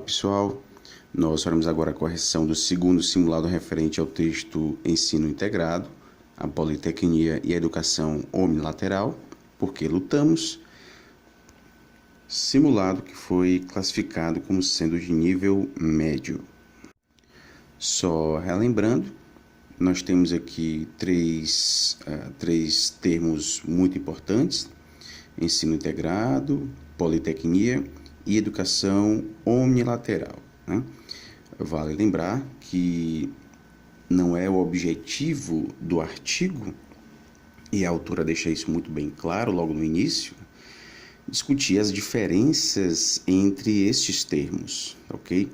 pessoal, nós faremos agora a correção do segundo simulado referente ao texto Ensino Integrado, a Politecnia e a Educação Omnilateral, Porque Lutamos, simulado que foi classificado como sendo de nível médio. Só relembrando, nós temos aqui três termos muito importantes: ensino integrado, politecnia e educação omnilateral, né? Vale lembrar que não é o objetivo do artigo, e a autora deixa isso muito bem claro logo no início, discutir as diferenças entre estes termos, ok?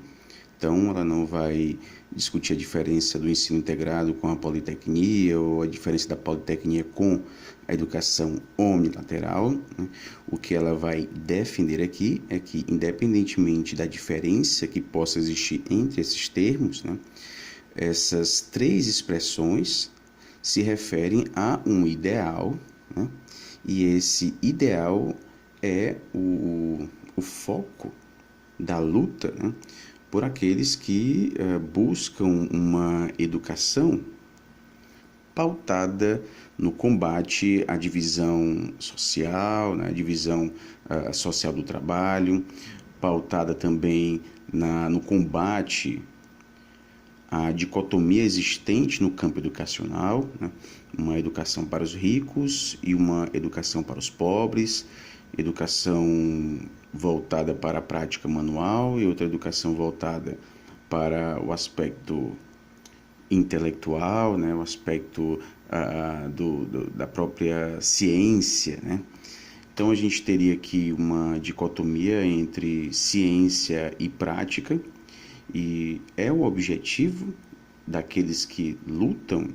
Então, ela não vai discutir a diferença do ensino integrado com a politecnia ou a diferença da politecnia com a educação omnilateral, né? O que ela vai defender aqui é que, independentemente da diferença que possa existir entre esses termos, né, essas três expressões se referem a um ideal, né? E esse ideal é o foco da luta, né, por aqueles que buscam uma educação pautada no combate à divisão social, né, a divisão social do trabalho, pautada também no combate à dicotomia existente no campo educacional, né, uma educação para os ricos e uma educação para os pobres, educação voltada para a prática manual e outra educação voltada para o aspecto intelectual, né, o aspecto da própria ciência, né? Então a gente teria aqui uma dicotomia entre ciência e prática, e é o objetivo daqueles que lutam,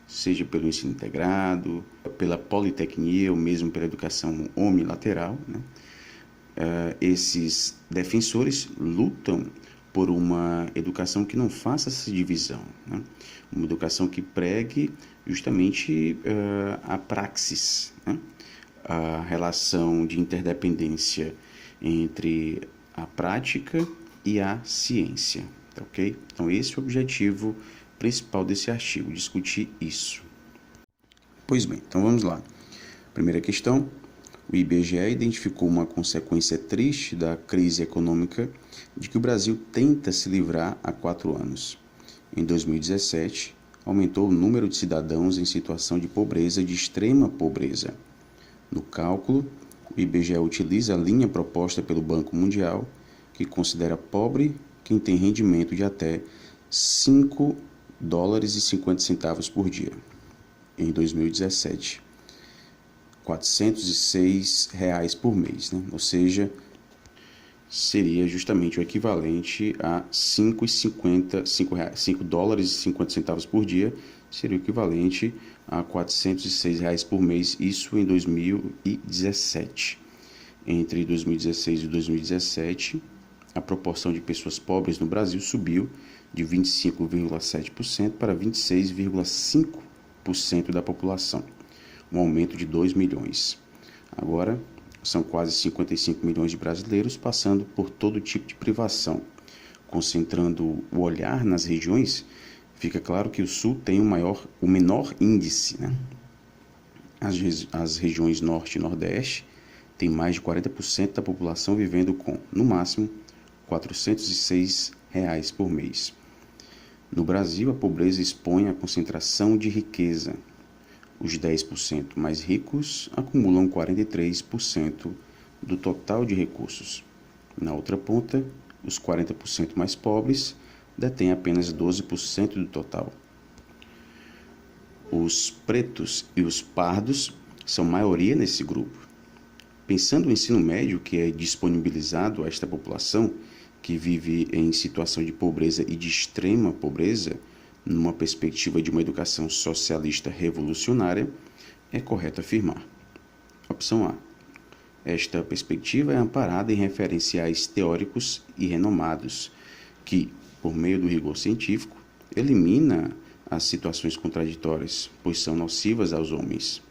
seja pelo ensino integrado, pela politecnia ou mesmo pela educação omnilateral, né? Esses defensores lutam por uma educação que não faça essa divisão, né? Uma educação que pregue justamente a praxis, né? A relação de interdependência entre a prática e a ciência, ok? Então esse é o objetivo principal desse artigo, discutir isso. Pois bem, então vamos lá. Primeira questão: o IBGE identificou uma consequência triste da crise econômica de que o Brasil tenta se livrar há 4 anos. Em 2017, aumentou o número de cidadãos em situação de pobreza e de extrema pobreza. No cálculo, o IBGE utiliza a linha proposta pelo Banco Mundial, que considera pobre quem tem rendimento de até $5,50 por dia. Em 2017, R$406 por mês, né? Ou seja, seria justamente o equivalente a $5,50 por dia, seria o equivalente a R$406 por mês, isso em 2017. Entre 2016 e 2017, a proporção de pessoas pobres no Brasil subiu de 25,7% para 26,5% da população, um aumento de 2 milhões. Agora, são quase 55 milhões de brasileiros passando por todo tipo de privação. Concentrando o olhar nas regiões, fica claro que o Sul tem o menor índice, né? As regiões Norte e Nordeste têm mais de 40% da população vivendo com, no máximo, R$406 por mês. No Brasil, a pobreza expõe a concentração de riqueza. Os 10% mais ricos acumulam 43% do total de recursos. Na outra ponta, os 40% mais pobres detêm apenas 12% do total. Os pretos e os pardos são maioria nesse grupo. Pensando no ensino médio que é disponibilizado a esta população, que vive em situação de pobreza e de extrema pobreza, numa perspectiva de uma educação socialista revolucionária, é correto afirmar. Opção A. Esta perspectiva é amparada em referenciais teóricos e renomados, que, por meio do rigor científico, elimina as situações contraditórias, pois são nocivas aos homens.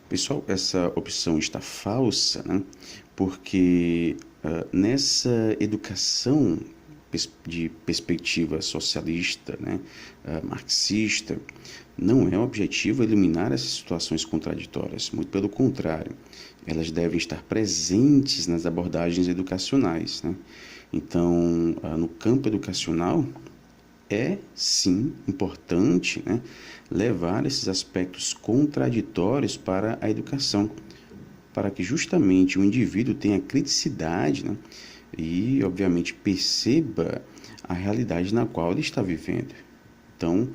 Pessoal, essa opção está falsa, né? Porque Nessa educação de perspectiva socialista, né, marxista, não é o objetivo eliminar essas situações contraditórias, muito pelo contrário, elas devem estar presentes nas abordagens educacionais, né? Então, no campo educacional, é sim importante, né, levar esses aspectos contraditórios para a educação, para que justamente o indivíduo tenha criticidade, né, e, obviamente, perceba a realidade na qual ele está vivendo. Então,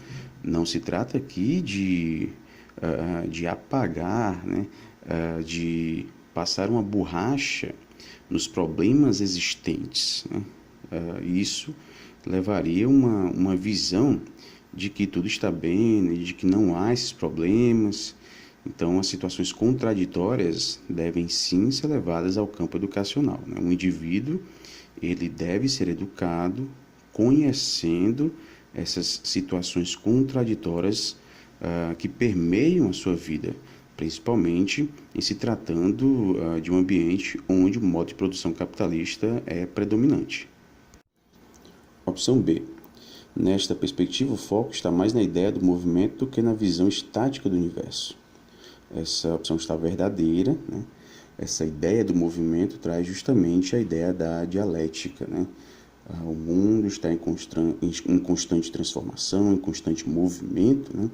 não se trata aqui de apagar, né, de passar uma borracha nos problemas existentes, né? Isso levaria uma visão de que tudo está bem, de que não há esses problemas. Então, as situações contraditórias devem sim ser levadas ao campo educacional, né? O indivíduo, ele deve ser educado conhecendo essas situações contraditórias que permeiam a sua vida, principalmente em se tratando de um ambiente onde o modo de produção capitalista é predominante. Opção B. Nesta perspectiva, o foco está mais na ideia do movimento do que na visão estática do universo. Essa opção está verdadeira, né? Essa ideia do movimento traz justamente a ideia da dialética, né? O mundo está em constante transformação, em constante movimento, né?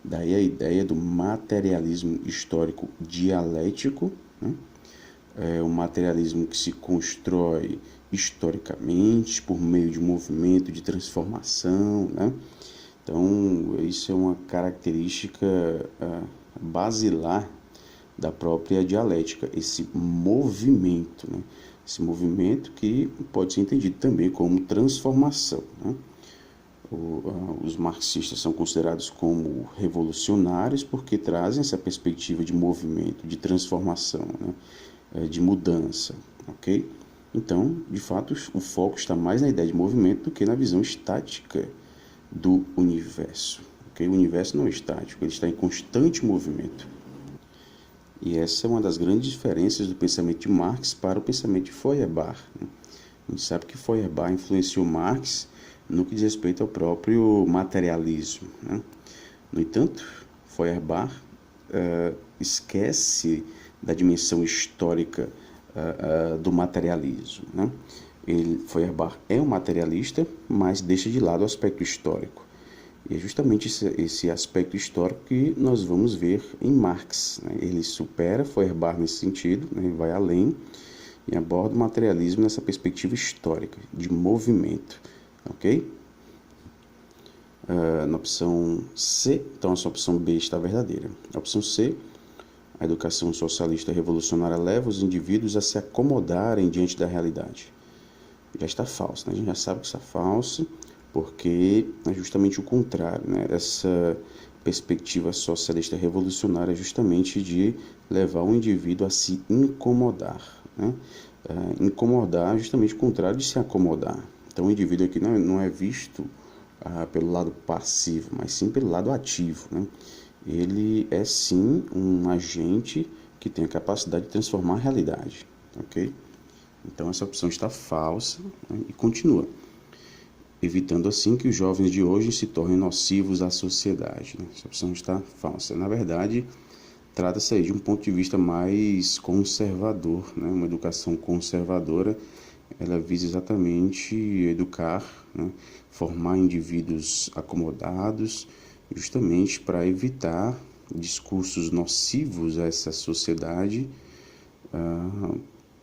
Daí a ideia do materialismo histórico dialético, né? É um materialismo que se constrói historicamente por meio de um movimento de transformação, né? Então, isso é uma característica basilar da própria dialética, esse movimento, né? Esse movimento que pode ser entendido também como transformação, né? Os marxistas são considerados como revolucionários porque trazem essa perspectiva de movimento, de transformação, né? De mudança, ok? Então, de fato, o foco está mais na ideia de movimento do que na visão estática do universo, ok? O universo não é estático, ele está em constante movimento. E essa é uma das grandes diferenças do pensamento de Marx para o pensamento de Feuerbach, né? A gente sabe que Feuerbach influenciou Marx no que diz respeito ao próprio materialismo, né? No entanto, Feuerbach esquece da dimensão histórica do materialismo, né? Feuerbach é um materialista, mas deixa de lado o aspecto histórico. E é justamente esse aspecto histórico que nós vamos ver em Marx, né? Ele supera Feuerbach nesse sentido, né? Vai além e aborda o materialismo nessa perspectiva histórica, de movimento, ok? Na opção C, então essa opção B está verdadeira. A opção C, a educação socialista revolucionária leva os indivíduos a se acomodarem diante da realidade. Já está falso, né? A gente já sabe que está falso, porque é justamente o contrário, né? Essa perspectiva socialista revolucionária é justamente de levar o indivíduo a se incomodar, né? Incomodar é justamente o contrário de se acomodar. Então o indivíduo aqui não é visto pelo lado passivo, mas sim pelo lado ativo, né? Ele é sim um agente que tem a capacidade de transformar a realidade, ok? Então essa opção está falsa, né? E continua, evitando assim que os jovens de hoje se tornem nocivos à sociedade, né? Essa opção está falsa. Na verdade, trata-se aí de um ponto de vista mais conservador, né? Uma educação conservadora, ela visa exatamente educar, né? Formar indivíduos acomodados, justamente para evitar discursos nocivos a essa sociedade,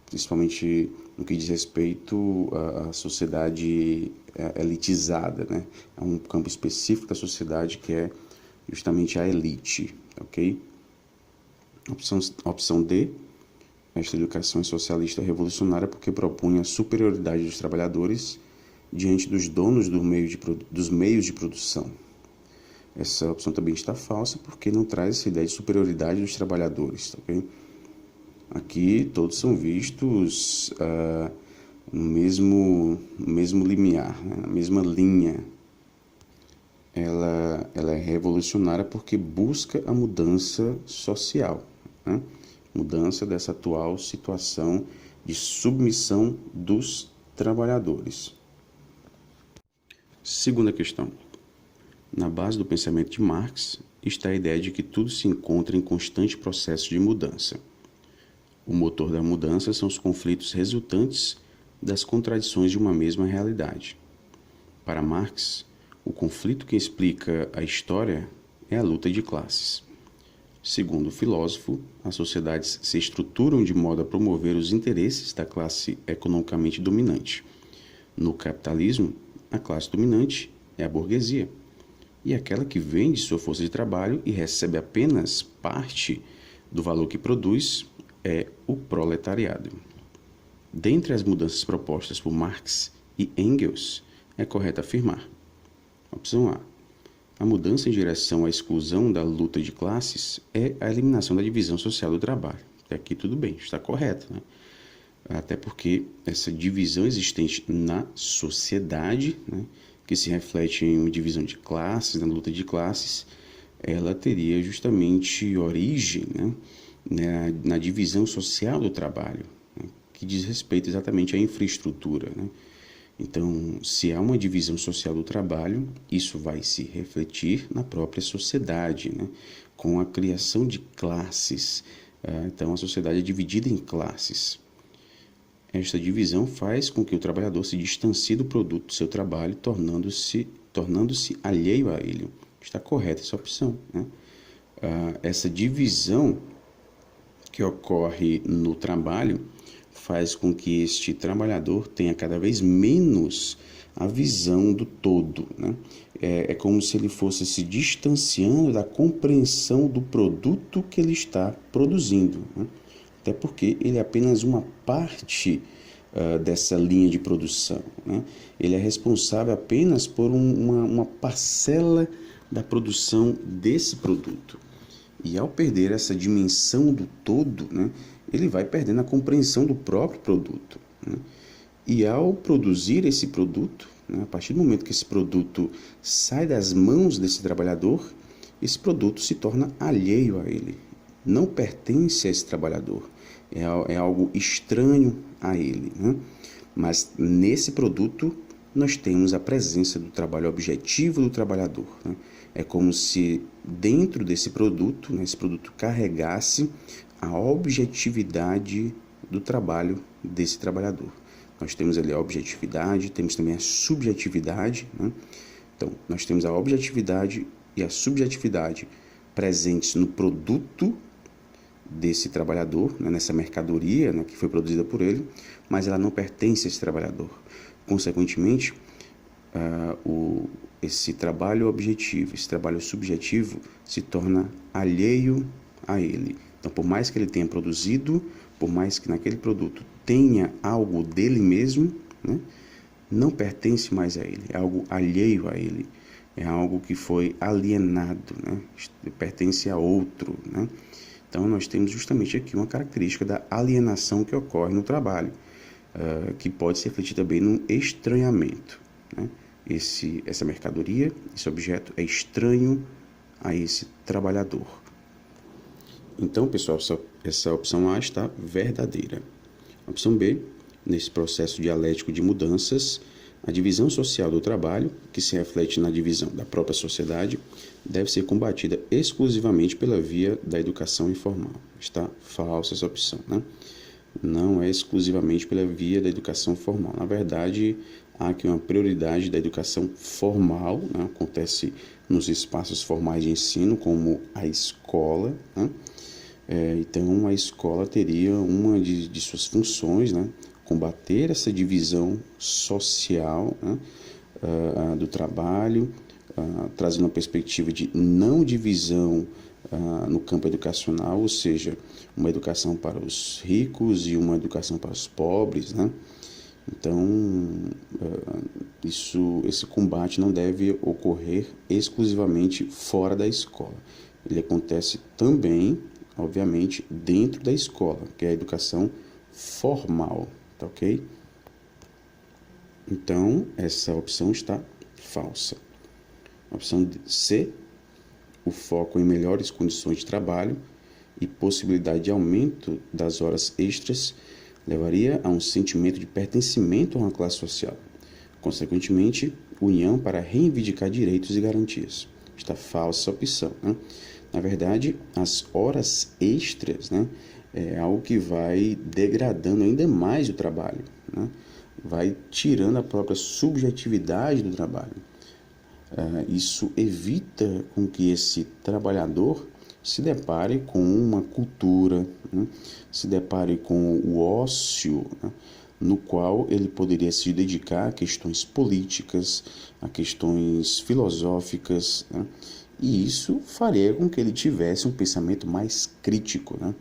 principalmente no que diz respeito à sociedade elitizada, né? É um campo específico da sociedade que é justamente a elite, ok? Opção D, esta educação é socialista revolucionária porque propõe a superioridade dos trabalhadores diante dos donos dos meios de produção. Essa opção também está falsa porque não traz essa ideia de superioridade dos trabalhadores, ok? Aqui todos são vistos no mesmo limiar, né? Na mesma linha. Ela é revolucionária porque busca a mudança social, né? Mudança dessa atual situação de submissão dos trabalhadores. Segunda questão. Na base do pensamento de Marx está a ideia de que tudo se encontra em constante processo de mudança. O motor da mudança são os conflitos resultantes das contradições de uma mesma realidade. Para Marx, o conflito que explica a história é a luta de classes. Segundo o filósofo, as sociedades se estruturam de modo a promover os interesses da classe economicamente dominante. No capitalismo, a classe dominante é a burguesia, e aquela que vende sua força de trabalho e recebe apenas parte do valor que produz é o proletariado. Dentre as mudanças propostas por Marx e Engels, é correto afirmar: opção A. A mudança em direção à exclusão da luta de classes é a eliminação da divisão social do trabalho. Até aqui tudo bem, está correto, né? Até porque essa divisão existente na sociedade, né, que se reflete em uma divisão de classes, na luta de classes, ela teria justamente origem, né, na divisão social do trabalho, né, que diz respeito exatamente à infraestrutura, né? Então, se há uma divisão social do trabalho, isso vai se refletir na própria sociedade, né, com a criação de classes. Então, a sociedade é dividida em classes. Esta divisão faz com que o trabalhador se distancie do produto do seu trabalho, tornando-se alheio a ele. Está correta essa opção, né? Essa divisão que ocorre no trabalho faz com que este trabalhador tenha cada vez menos a visão do todo, né? É como se ele fosse se distanciando da compreensão do produto que ele está produzindo, né? Até porque ele é apenas uma parte dessa linha de produção, né? Ele é responsável apenas por uma parcela da produção desse produto. E ao perder essa dimensão do todo, né, ele vai perdendo a compreensão do próprio produto, né? E ao produzir esse produto, né, a partir do momento que esse produto sai das mãos desse trabalhador, esse produto se torna alheio a ele, não pertence a esse trabalhador, é algo estranho a ele, né? Mas nesse produto nós temos a presença do trabalho objetivo do trabalhador, né? É como se dentro desse produto, né, esse produto carregasse a objetividade do trabalho desse trabalhador. Nós temos ali a objetividade, temos também a subjetividade, né? Então, nós temos a objetividade e a subjetividade presentes no produto desse trabalhador, né, nessa mercadoria, né, que foi produzida por ele, mas ela não pertence a esse trabalhador. Consequentemente, esse trabalho objetivo, esse trabalho subjetivo se torna alheio a ele. Então, por mais que ele tenha produzido, por mais que naquele produto tenha algo dele mesmo, né, não pertence mais a ele, é algo alheio a ele, é algo que foi alienado, né, pertence a outro, né? Então, nós temos justamente aqui uma característica da alienação que ocorre no trabalho, que pode se refletir também no estranhamento, né? Essa mercadoria, esse objeto é estranho a esse trabalhador. Então, pessoal, essa opção A está verdadeira. A opção B, nesse processo dialético de mudanças, a divisão social do trabalho, que se reflete na divisão da própria sociedade, deve ser combatida exclusivamente pela via da educação informal. Está falsa essa opção, né? Não é exclusivamente pela via da educação formal. Na verdade, há aqui uma prioridade da educação formal, né? Acontece nos espaços formais de ensino, como a escola, né? Então, a escola teria uma de suas funções, né, combater essa divisão social, né, do trabalho, trazendo uma perspectiva de não divisão no campo educacional, ou seja, uma educação para os ricos e uma educação para os pobres, né? Então, esse combate não deve ocorrer exclusivamente fora da escola. Ele acontece também, obviamente, dentro da escola, que é a educação formal, tá ok? Então, essa opção está falsa. A opção C, o foco em melhores condições de trabalho e possibilidade de aumento das horas extras, levaria a um sentimento de pertencimento a uma classe social. Consequentemente, união para reivindicar direitos e garantias. Esta falsa opção, né? Na verdade, as horas extras, né, é algo que vai degradando ainda mais o trabalho, né? Vai tirando a própria subjetividade do trabalho. Isso evita com que esse trabalhador se depare com uma cultura, né? Se depare com o ócio, né? No qual ele poderia se dedicar a questões políticas, a questões filosóficas, né? E isso faria com que ele tivesse um pensamento mais crítico, né?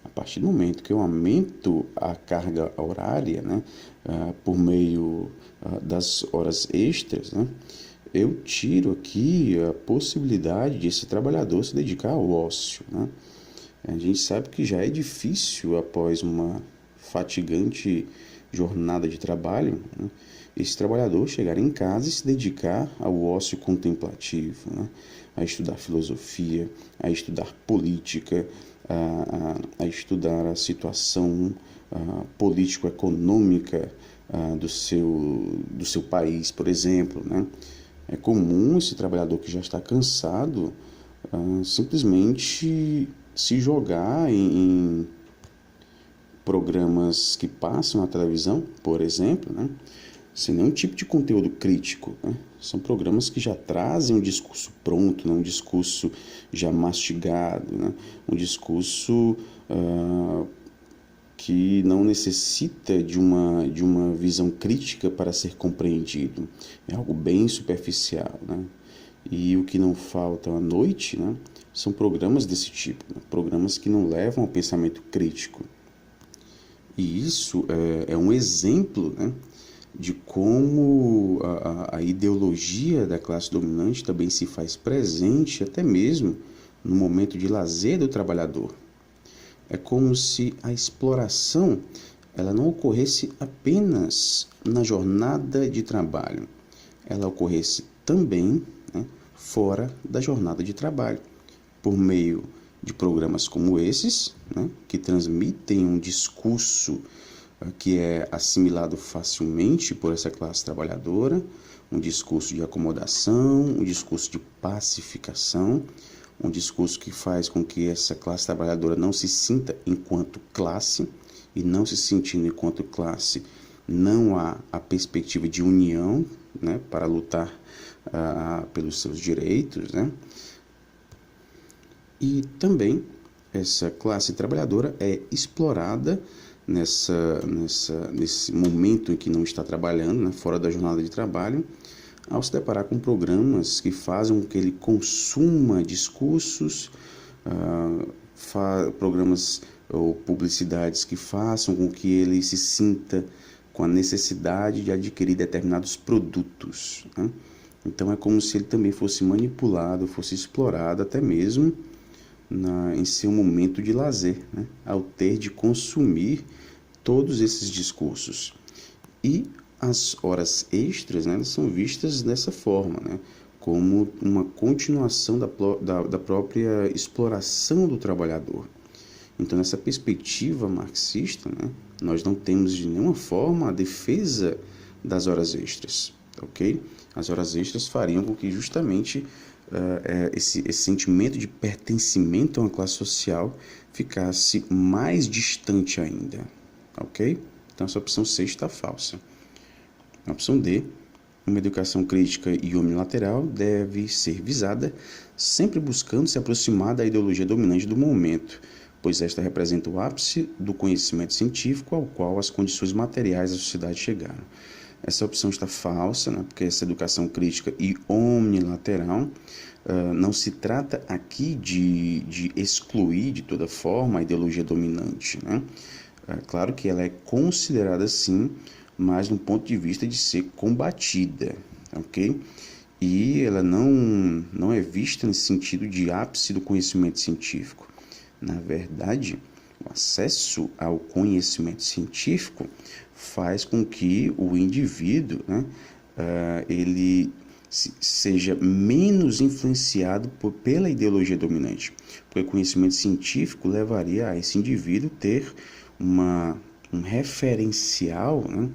A partir do momento que eu aumento a carga horária, né, por meio das horas extras, né, eu tiro aqui a possibilidade de esse trabalhador se dedicar ao ócio, né? A gente sabe que já é difícil após uma fatigante jornada de trabalho, né, esse trabalhador chegar em casa e se dedicar ao ócio contemplativo, né, a estudar filosofia, a estudar política, a estudar a situação político-econômica do seu país, por exemplo, né? É comum esse trabalhador que já está cansado simplesmente se jogar em programas que passam na televisão, por exemplo, né, sem nenhum tipo de conteúdo crítico, né? São programas que já trazem um discurso pronto, né? Um discurso já mastigado, né? Um discurso que não necessita de uma visão crítica para ser compreendido. É algo bem superficial, né? E o que não falta à noite, né, são programas desse tipo, né? Programas que não levam ao pensamento crítico. E isso é um exemplo, né, de como a ideologia da classe dominante também se faz presente até mesmo no momento de lazer do trabalhador. É como se a exploração ela não ocorresse apenas na jornada de trabalho, ela ocorresse também, né, fora da jornada de trabalho, por meio de programas como esses, né, que transmitem um discurso que é assimilado facilmente por essa classe trabalhadora, um discurso de acomodação, um discurso de pacificação, um discurso que faz com que essa classe trabalhadora não se sinta enquanto classe, e não se sentindo enquanto classe, não há a perspectiva de união, né, para lutar pelos seus direitos, né? E também essa classe trabalhadora é explorada nesse momento em que não está trabalhando, né, fora da jornada de trabalho, ao se deparar com programas que fazem com que ele consuma discursos, programas ou publicidades que façam com que ele se sinta com a necessidade de adquirir determinados produtos, né? Então é como se ele também fosse manipulado, fosse explorado até mesmo em seu momento de lazer, né, ao ter de consumir todos esses discursos. E as horas extras, né, são vistas dessa forma, né, como uma continuação da própria exploração do trabalhador. Então, nessa perspectiva marxista, né, nós não temos de nenhuma forma a defesa das horas extras, ok? As horas extras fariam com que justamente esse sentimento de pertencimento a uma classe social ficasse mais distante ainda, ok? Então essa opção C está falsa. A opção D, uma educação crítica e unilateral deve ser visada sempre buscando se aproximar da ideologia dominante do momento, pois esta representa o ápice do conhecimento científico ao qual as condições materiais da sociedade chegaram. Essa opção está falsa, né, porque essa educação crítica e unilateral não se trata aqui de excluir de toda forma a ideologia dominante, né? Claro que ela é considerada sim, mas no ponto de vista de ser combatida, ok? E ela não é vista nesse sentido de ápice do conhecimento científico. Na verdade, o acesso ao conhecimento científico faz com que o indivíduo, né, ele seja menos influenciado pela ideologia dominante, porque o conhecimento científico levaria a esse indivíduo ter uma um referencial, né,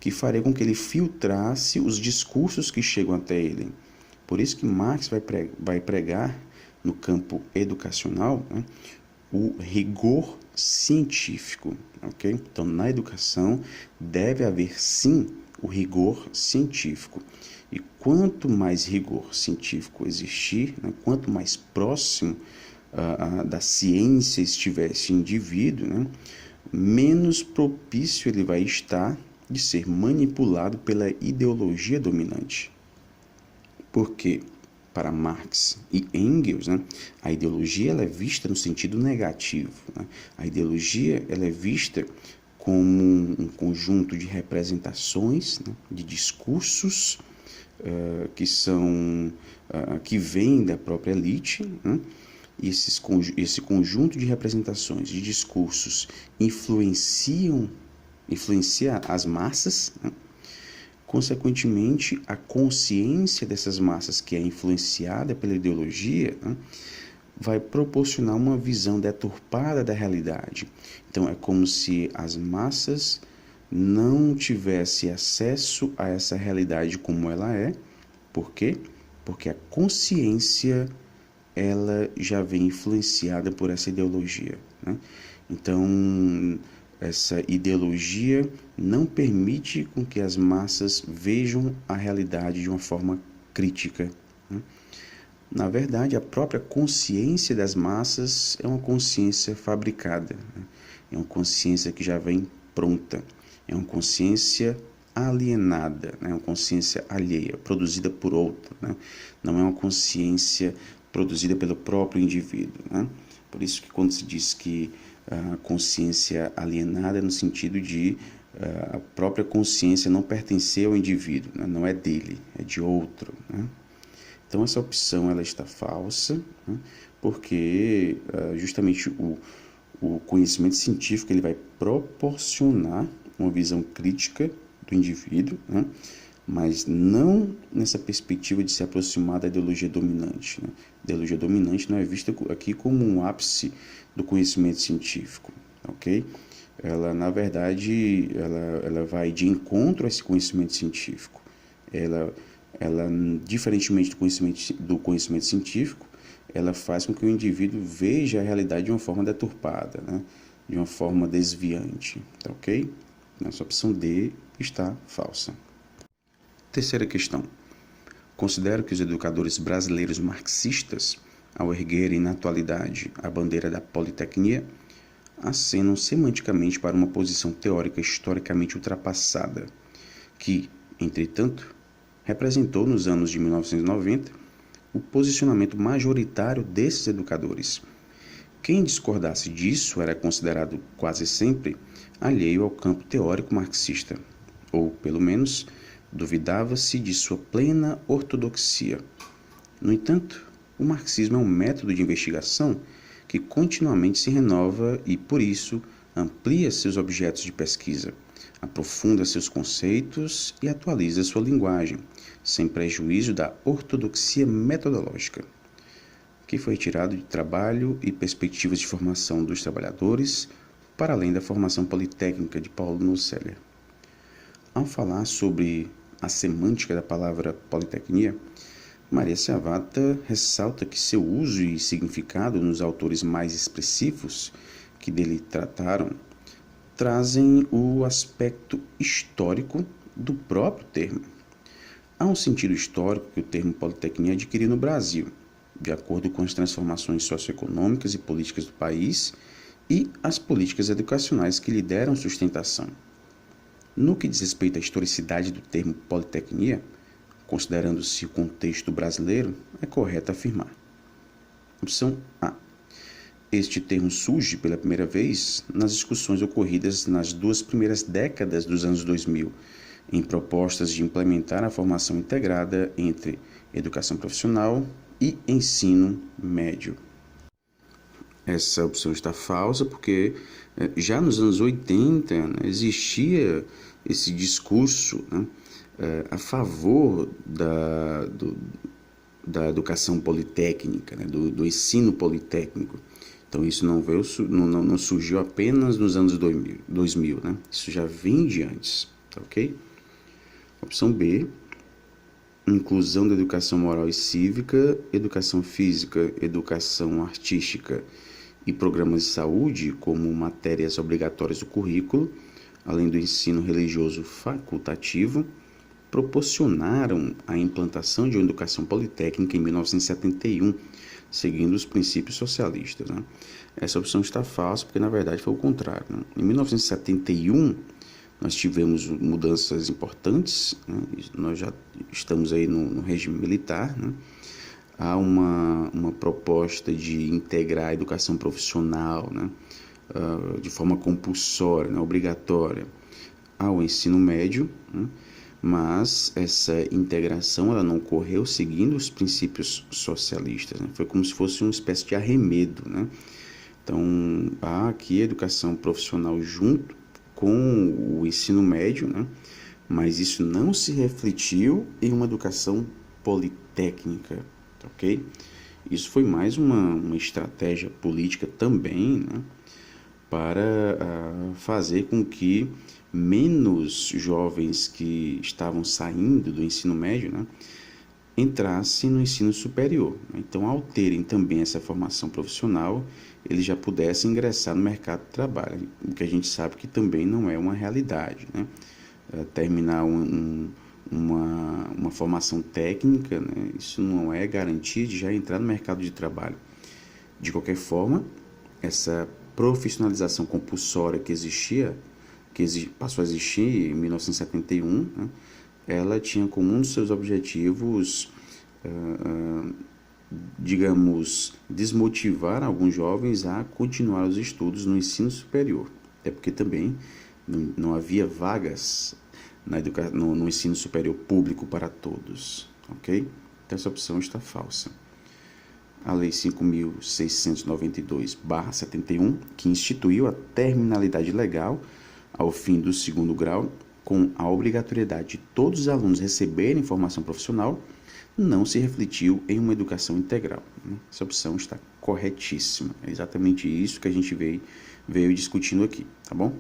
que faria com que ele filtrasse os discursos que chegam até ele. Por isso que Marx vai pregar no campo educacional, né, o rigor científico, ok? Então, na educação deve haver sim o rigor científico. E quanto mais rigor científico existir, né, quanto mais próximo da ciência estiver esse indivíduo, né, menos propício ele vai estar de ser manipulado pela ideologia dominante. Porque, para Marx e Engels, né, a ideologia ela é vista no sentido negativo. Né? A ideologia ela é vista como um conjunto de representações, né, de discursos que vêm da própria elite, né? E esse conjunto de representações, de discursos, influencia as massas, né? Consequentemente, a consciência dessas massas, que é influenciada pela ideologia, né, vai proporcionar uma visão deturpada da realidade. Então, é como se as massas não tivessem acesso a essa realidade como ela é. Por quê? Porque a consciência ela já vem influenciada por essa ideologia, né? Então, essa ideologia não permite com que as massas vejam a realidade de uma forma crítica, né? Na verdade, a própria consciência das massas é uma consciência fabricada, né? É uma consciência que já vem pronta, é uma consciência alienada, né? Uma consciência alheia, produzida por outro, né? Não é uma consciência produzida pelo próprio indivíduo, né? Por isso que quando se diz que a consciência alienada é no sentido de a própria consciência não pertencer ao indivíduo, né? Não é dele, é de outro, né? Então essa opção ela está falsa, né? Porque justamente o conhecimento científico ele vai proporcionar uma visão crítica do indivíduo, né? Mas não nessa perspectiva de se aproximar da ideologia dominante, né? A ideologia dominante não é vista aqui como um ápice do conhecimento científico, ok? Ela, na verdade, ela vai de encontro a esse conhecimento científico. Ela diferentemente do conhecimento científico, ela faz com que o indivíduo veja a realidade de uma forma deturpada, né? De uma forma desviante, tá ok? Nossa opção D está falsa. Terceira questão. Considero que os educadores brasileiros marxistas, ao erguerem na atualidade a bandeira da politecnia, acenam semanticamente para uma posição teórica historicamente ultrapassada, que, entretanto, representou nos anos de 1990 o posicionamento majoritário desses educadores. Quem discordasse disso era considerado quase sempre alheio ao campo teórico marxista, ou, pelo menos, duvidava-se de sua plena ortodoxia. No entanto, o marxismo é um método de investigação que continuamente se renova e, por isso, amplia seus objetos de pesquisa, aprofunda seus conceitos e atualiza sua linguagem, sem prejuízo da ortodoxia metodológica, que foi retirado de trabalho e perspectivas de formação dos trabalhadores, para além da formação politécnica de Paulo Nuceler. Ao falar sobre a semântica da palavra politecnia, Maria Sciavata ressalta que seu uso e significado nos autores mais expressivos que dele trataram trazem o aspecto histórico do próprio termo. Há um sentido histórico que o termo politecnia adquiriu no Brasil, de acordo com as transformações socioeconômicas e políticas do país e as políticas educacionais que lhe deram sustentação. No que diz respeito à historicidade do termo politecnia, considerando-se o contexto brasileiro, é correto afirmar. Opção A. Este termo surge pela primeira vez nas discussões ocorridas nas 2 primeiras décadas dos anos 2000, em propostas de implementar a formação integrada entre educação profissional e ensino médio. Essa opção está falsa porque já nos anos 80 existia esse discurso, né, a favor da educação politécnica, né, do ensino politécnico. Então isso não surgiu apenas nos anos 2000, né? Isso já vem de antes, tá ok? Opção B, inclusão da educação moral e cívica, educação física, educação artística e programas de saúde como matérias obrigatórias do currículo, além do ensino religioso facultativo, proporcionaram a implantação de uma educação politécnica em 1971, seguindo os princípios socialistas, né? Essa opção está falsa porque, na verdade, foi o contrário, né? Em 1971, nós tivemos mudanças importantes, né? Nós já estamos aí no regime militar, né? Há uma proposta de integrar a educação profissional, né? De forma compulsória, né? Obrigatória, ao ensino médio, né? Mas essa integração ela não ocorreu seguindo os princípios socialistas, né? Foi como se fosse uma espécie de arremedo, né? Então, há aqui a educação profissional junto com o ensino médio, né? Mas isso não se refletiu em uma educação politécnica, ok? Isso foi mais uma estratégia política também, né? Para fazer com que menos jovens que estavam saindo do ensino médio, né, entrassem no ensino superior. Então, ao terem também essa formação profissional, eles já pudessem ingressar no mercado de trabalho, o que a gente sabe que também não é uma realidade, né? Terminar uma formação técnica, né, isso não é garantia de já entrar no mercado de trabalho. De qualquer forma, essa profissionalização compulsória que passou a existir em 1971, né, ela tinha como um dos seus objetivos, digamos, desmotivar alguns jovens a continuar os estudos no ensino superior. Até porque também não havia vagas no ensino superior público para todos, ok? Então essa opção está falsa. A Lei 5.692/71, que instituiu a terminalidade legal ao fim do segundo grau, com a obrigatoriedade de todos os alunos receberem formação profissional, não se refletiu em uma educação integral. Essa opção está corretíssima. É exatamente isso que a gente veio discutindo aqui, tá bom?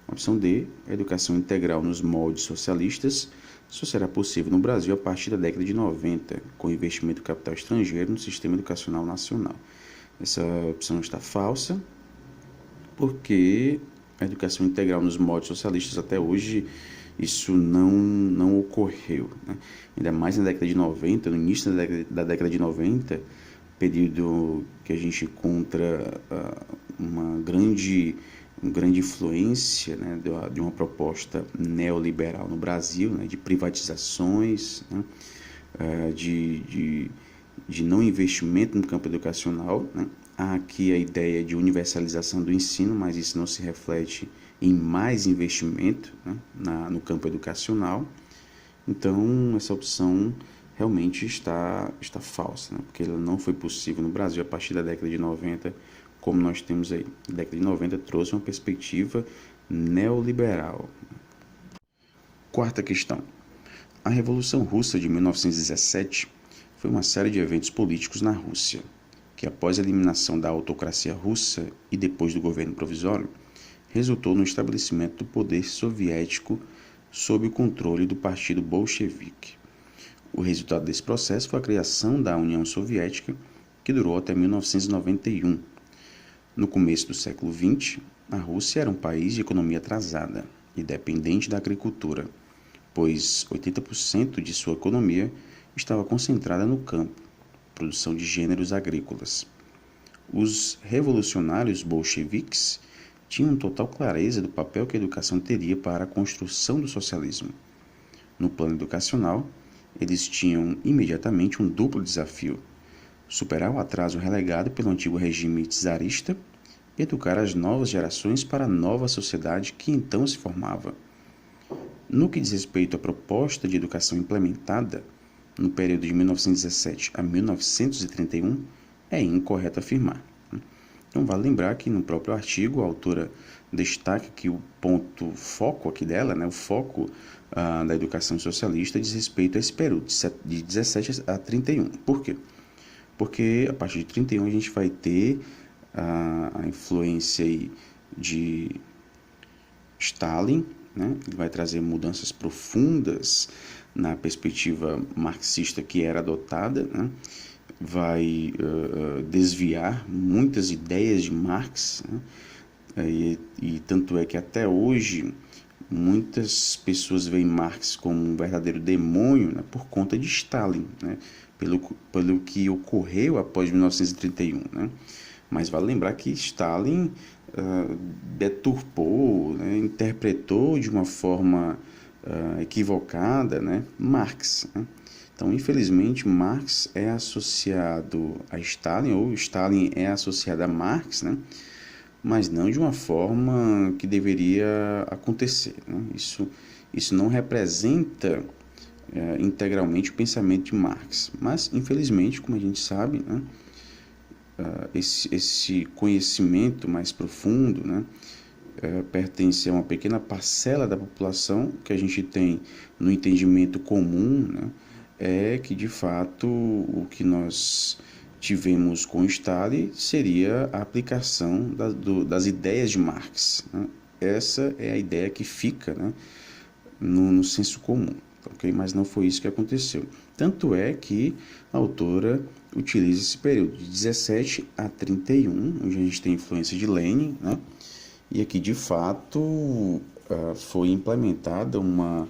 Opção D, a educação integral nos moldes socialistas só será possível no Brasil a partir da década de 90, com investimento de capital estrangeiro no sistema educacional nacional. Essa opção está falsa, porque a educação integral nos moldes socialistas até hoje, isso não ocorreu, né? Ainda mais na década de 90, no início da década de 90, período que a gente encontra uma grande influência, né, de uma proposta neoliberal no Brasil, né, de privatizações, né, de não investimento no campo educacional, né. Há aqui a ideia de universalização do ensino, mas isso não se reflete em mais investimento, né, no campo educacional. Então, essa opção realmente está falsa, né, porque ela não foi possível no Brasil a partir da década de 90, como nós temos aí. A década de 90 trouxe uma perspectiva neoliberal. Quarta questão. A Revolução Russa de 1917 foi uma série de eventos políticos na Rússia, que após a eliminação da autocracia russa e depois do governo provisório, resultou no estabelecimento do poder soviético sob o controle do Partido Bolchevique. O resultado desse processo foi a criação da União Soviética, que durou até 1991. No começo do século XX, a Rússia era um país de economia atrasada e dependente da agricultura, pois 80% de sua economia estava concentrada no campo, produção de gêneros agrícolas. Os revolucionários bolcheviques tinham total clareza do papel que a educação teria para a construção do socialismo. No plano educacional, eles tinham imediatamente um duplo desafio: superar o atraso relegado pelo antigo regime czarista e educar as novas gerações para a nova sociedade que então se formava. No que diz respeito à proposta de educação implementada no período de 1917 a 1931, é incorreto afirmar. Então, vale lembrar que no próprio artigo a autora destaca que o ponto foco aqui dela, né, o foco da educação socialista diz respeito a esse período, de 17 a 31. Por quê? Porque a partir de 31 a gente vai ter a influência aí de Stalin, né? Ele vai trazer mudanças profundas na perspectiva marxista que era adotada, né? Vai desviar muitas ideias de Marx, né? E tanto é que até hoje muitas pessoas veem Marx como um verdadeiro demônio, né, por conta de Stalin, né, pelo que ocorreu após 1931. Né? Mas vale lembrar que Stalin deturpou, né, interpretou de uma forma equivocada, né, Marx. Né? Então, infelizmente, Marx é associado a Stalin, ou Stalin é associado a Marx, né? Mas não de uma forma que deveria acontecer. Né? Isso não representa integralmente o pensamento de Marx. Mas, infelizmente, como a gente sabe, né, esse conhecimento mais profundo, né, pertence a uma pequena parcela da população que a gente tem no entendimento comum, né, é que, de fato, o que nós tivemos com Stalin seria a aplicação das ideias de Marx. Né? Essa é a ideia que fica, né, no senso comum, okay? Mas não foi isso que aconteceu. Tanto é que a autora utiliza esse período de 17 a 31, onde a gente tem influência de Lenin, né? E aqui, de fato, foi implementada uma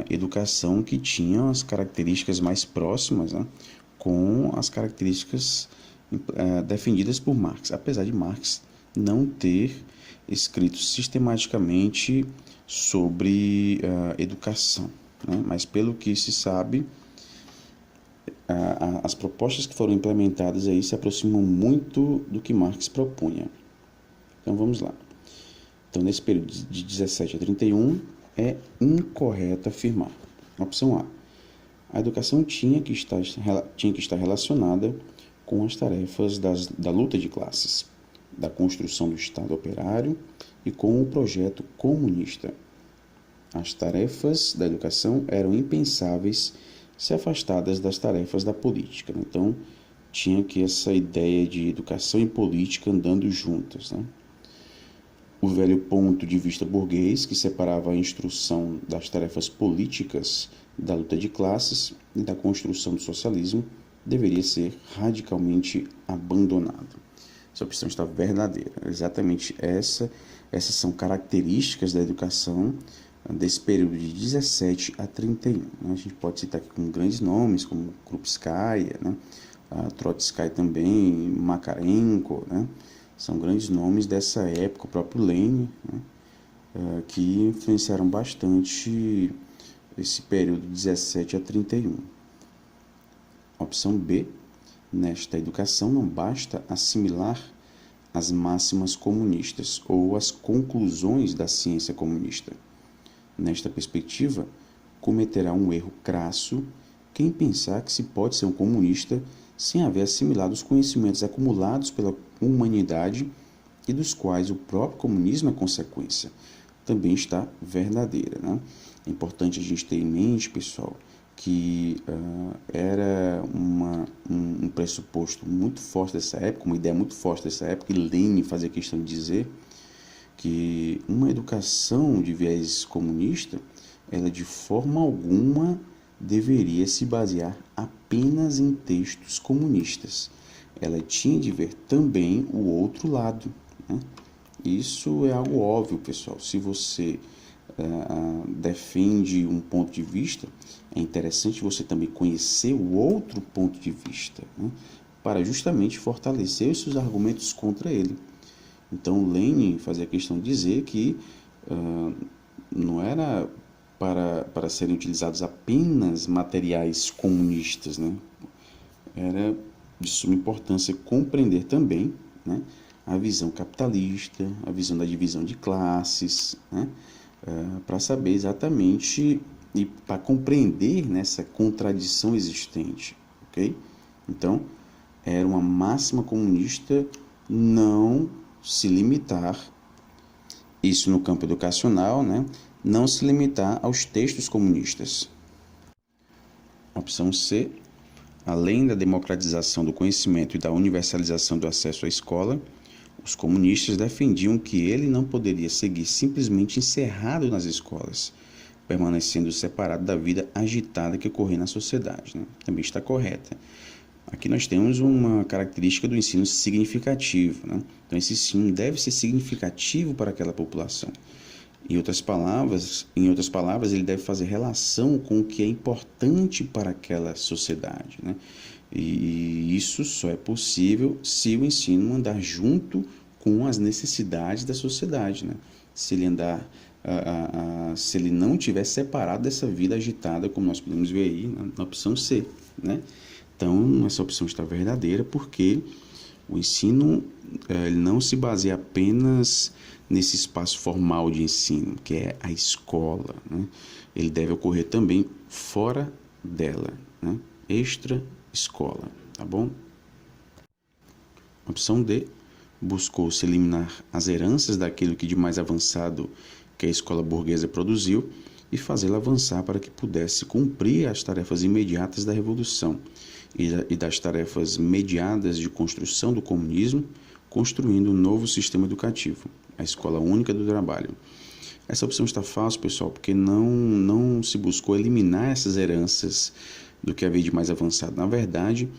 educação que tinha as características mais próximas, né, com as características defendidas por Marx, apesar de Marx não ter escrito sistematicamente sobre educação. Né? Mas, pelo que se sabe, as propostas que foram implementadas aí se aproximam muito do que Marx propunha. Então, vamos lá. Então, nesse período de 17 a 31, é incorreto afirmar. Opção A. A educação tinha que estar relacionada com as tarefas da luta de classes, da construção do Estado operário e com o projeto comunista. As tarefas da educação eram impensáveis se afastadas das tarefas da política. Então, tinha que essa ideia de educação e política andando juntas, né? O velho ponto de vista burguês, que separava a instrução das tarefas políticas da luta de classes e da construção do socialismo, deveria ser radicalmente abandonado. Essa opção está verdadeira. Exatamente essas são características da educação desse período de 17 a 31. A gente pode citar aqui com grandes nomes, como Krupskaya, né? Trotsky também, Makarenko, né? São grandes nomes dessa época, o próprio Lenin, né, que influenciaram bastante esse período de 17 a 31. Opção B. Nesta educação não basta assimilar as máximas comunistas ou as conclusões da ciência comunista. Nesta perspectiva, cometerá um erro crasso quem pensar que se pode ser um comunista sem haver assimilado os conhecimentos acumulados pela humanidade e dos quais o próprio comunismo é consequência. Também está verdadeira. Né? É importante a gente ter em mente, pessoal, que era um pressuposto muito forte dessa época, uma ideia muito forte dessa época, e Lenin fazia questão de dizer que uma educação de viés comunista, ela de forma alguma deveria se basear apenas em textos comunistas. Ela tinha de ver também o outro lado. Né? Isso é algo óbvio, pessoal. Se você defende um ponto de vista, é interessante você também conhecer o outro ponto de vista, né? Para justamente fortalecer os seus argumentos contra ele. Então, Lenin fazia questão de dizer que não era para serem utilizados apenas materiais comunistas, né? Era de suma importância compreender também, né, a visão capitalista, a visão da divisão de classes, né, para saber exatamente e para compreender nessa contradição existente, ok? Então, era uma máxima comunista não se limitar, isso no campo educacional, né, não se limitar aos textos comunistas. Opção C. Além da democratização do conhecimento e da universalização do acesso à escola, os comunistas defendiam que ele não poderia seguir simplesmente encerrado nas escolas, permanecendo separado da vida agitada que ocorria na sociedade, né? Também está correta. Aqui nós temos uma característica do ensino significativo, né? Então, esse ensino deve ser significativo para aquela população. Em outras palavras, ele deve fazer relação com o que é importante para aquela sociedade, né? E isso só é possível se o ensino andar junto com as necessidades da sociedade, né? Se ele andar, se ele não estiver separado dessa vida agitada, como nós podemos ver aí na opção C, né? Então, essa opção está verdadeira porque o ensino ele não se baseia apenas nesse espaço formal de ensino, que é a escola, né? Ele deve ocorrer também fora dela, né? Extra-escola, tá bom? Opção D, buscou-se eliminar as heranças daquilo que de mais avançado que a escola burguesa produziu e fazê-la avançar para que pudesse cumprir as tarefas imediatas da revolução e das tarefas mediadas de construção do comunismo, construindo um novo sistema educativo, a Escola Única do Trabalho. Essa opção está falsa, pessoal, porque não se buscou eliminar essas heranças do que havia de mais avançado. Na verdade,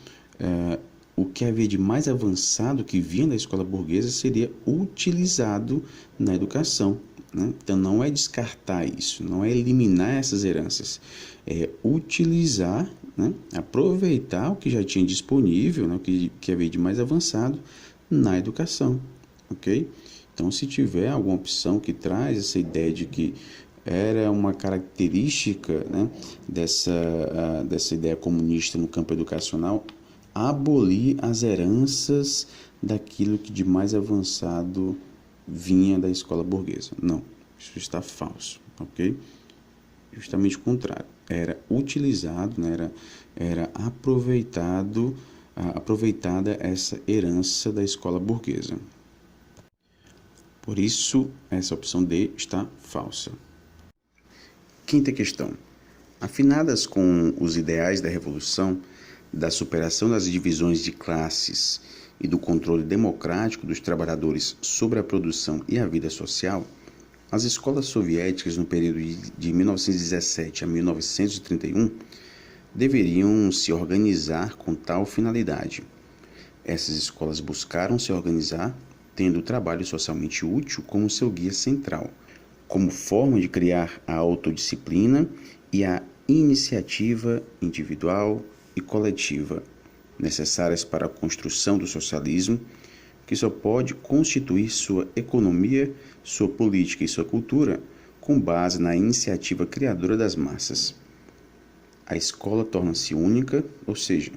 o que havia de mais avançado que vinha da escola burguesa seria utilizado na educação, né? Então, não é descartar isso, não é eliminar essas heranças, é utilizar, né? Aproveitar o que já tinha disponível, né? o que havia de mais avançado na educação, ok? Então, se tiver alguma opção que traz essa ideia de que era uma característica, né, dessa ideia comunista no campo educacional, abolir as heranças daquilo que de mais avançado vinha da escola burguesa. Não, isso está falso, ok? Justamente o contrário. Era utilizado, né, era aproveitada essa herança da escola burguesa. Por isso, essa opção D está falsa. Quinta questão. Afinadas com os ideais da revolução, da superação das divisões de classes e do controle democrático dos trabalhadores sobre a produção e a vida social, as escolas soviéticas no período de 1917 a 1931 deveriam se organizar com tal finalidade. Essas escolas buscaram se organizar tendo o trabalho socialmente útil como seu guia central, como forma de criar a autodisciplina e a iniciativa individual e coletiva necessárias para a construção do socialismo, que só pode constituir sua economia, sua política e sua cultura com base na iniciativa criadora das massas. A escola torna-se única, ou seja,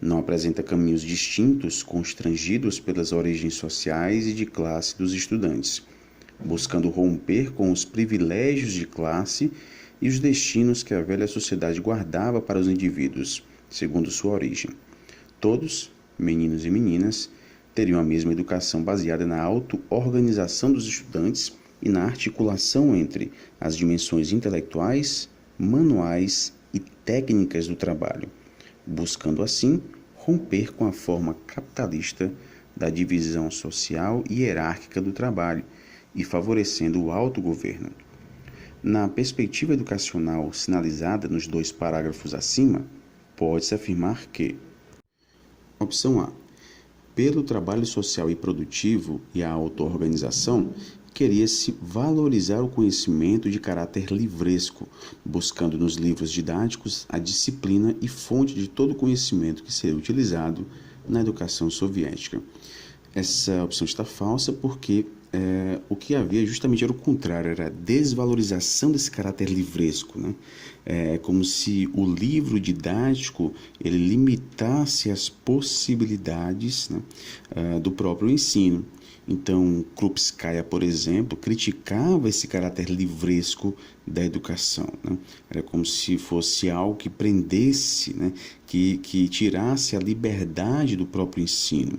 não apresenta caminhos distintos constrangidos pelas origens sociais e de classe dos estudantes, buscando romper com os privilégios de classe e os destinos que a velha sociedade guardava para os indivíduos, segundo sua origem. Todos, meninos e meninas, teriam a mesma educação baseada na auto-organização dos estudantes e na articulação entre as dimensões intelectuais, manuais e técnicas do trabalho, buscando assim romper com a forma capitalista da divisão social e hierárquica do trabalho e favorecendo o autogoverno. Na perspectiva educacional sinalizada nos dois parágrafos acima, pode-se afirmar que: opção A. Pelo trabalho social e produtivo e a auto-organização, queria-se valorizar o conhecimento de caráter livresco, buscando nos livros didáticos a disciplina e fonte de todo o conhecimento que seria utilizado na educação soviética. Essa opção está falsa porque o que havia justamente era o contrário, era a desvalorização desse caráter livresco, né? É como se o livro didático ele limitasse as possibilidades, né, do próprio ensino. Então, Krupskaya, por exemplo, criticava esse caráter livresco da educação, né? Era como se fosse algo que prendesse, né, que tirasse a liberdade do próprio ensino.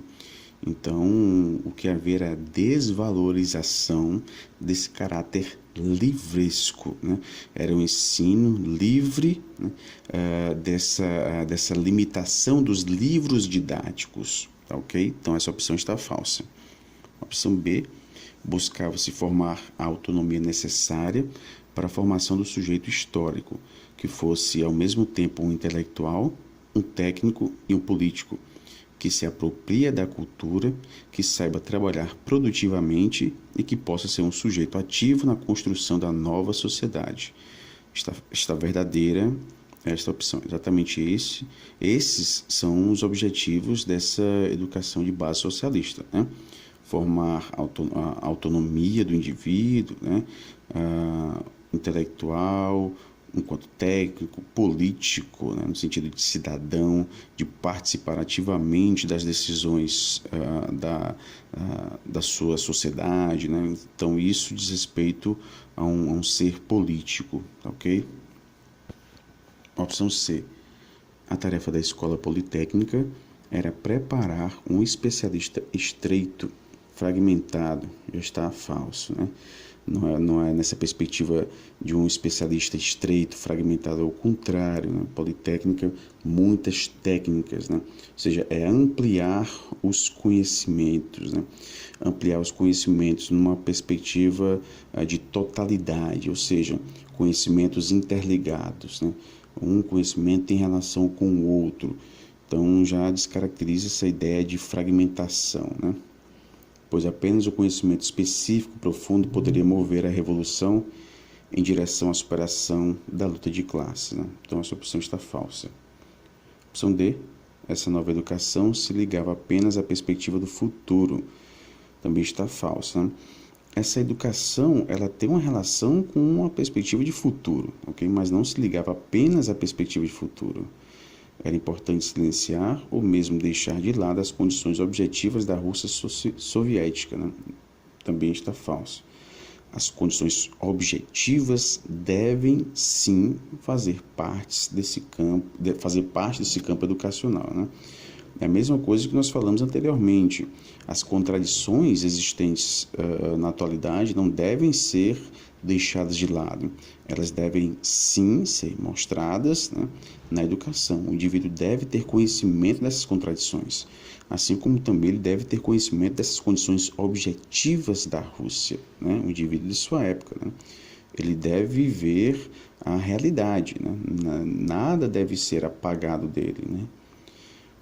Então, o que havia era a desvalorização desse caráter livresco, né? Era um ensino livre, né? Dessa limitação dos livros didáticos, tá ok? Então essa opção está falsa. Opção B, buscava-se formar a autonomia necessária para a formação do sujeito histórico, que fosse ao mesmo tempo um intelectual, um técnico e um político, que se apropria da cultura, que saiba trabalhar produtivamente e que possa ser um sujeito ativo na construção da nova sociedade. Está verdadeira esta opção. Exatamente esses são os objetivos dessa educação de base socialista, né? Formar a autonomia do indivíduo, né? Intelectual, enquanto técnico, político, né? No sentido de cidadão, de participar ativamente das decisões da sua sociedade, né? Então isso diz respeito a um ser político, tá ok? Opção C. A tarefa da escola politécnica era preparar um especialista estreito, fragmentado. Já está falso, né? Não é nessa perspectiva de um especialista estreito, fragmentado, ao contrário, né? Politécnica, muitas técnicas, né? Ou seja, é ampliar os conhecimentos, né? Ampliar os conhecimentos numa perspectiva de totalidade, ou seja, conhecimentos interligados, né? Um conhecimento em relação com o outro. Então já descaracteriza essa ideia de fragmentação, né? Pois apenas o conhecimento específico profundo poderia mover a revolução em direção à superação da luta de classes, né? Então essa opção está falsa. Opção D, essa nova educação se ligava apenas à perspectiva do futuro. Também está falsa, né? Essa educação, ela tem uma relação com uma perspectiva de futuro, ok? Mas não se ligava apenas à perspectiva de futuro. Era importante silenciar ou mesmo deixar de lado as condições objetivas da Rússia soviética, né? Também está falso. As condições objetivas devem sim fazer parte desse campo educacional, né? É a mesma coisa que nós falamos anteriormente. As contradições existentes na atualidade não devem ser deixadas de lado. Elas devem sim ser mostradas, né, na educação. O indivíduo deve ter conhecimento dessas contradições, assim como também ele deve ter conhecimento dessas condições objetivas da Rússia, né, o indivíduo de sua época, né? Ele deve ver a realidade, né? Nada deve ser apagado dele, né?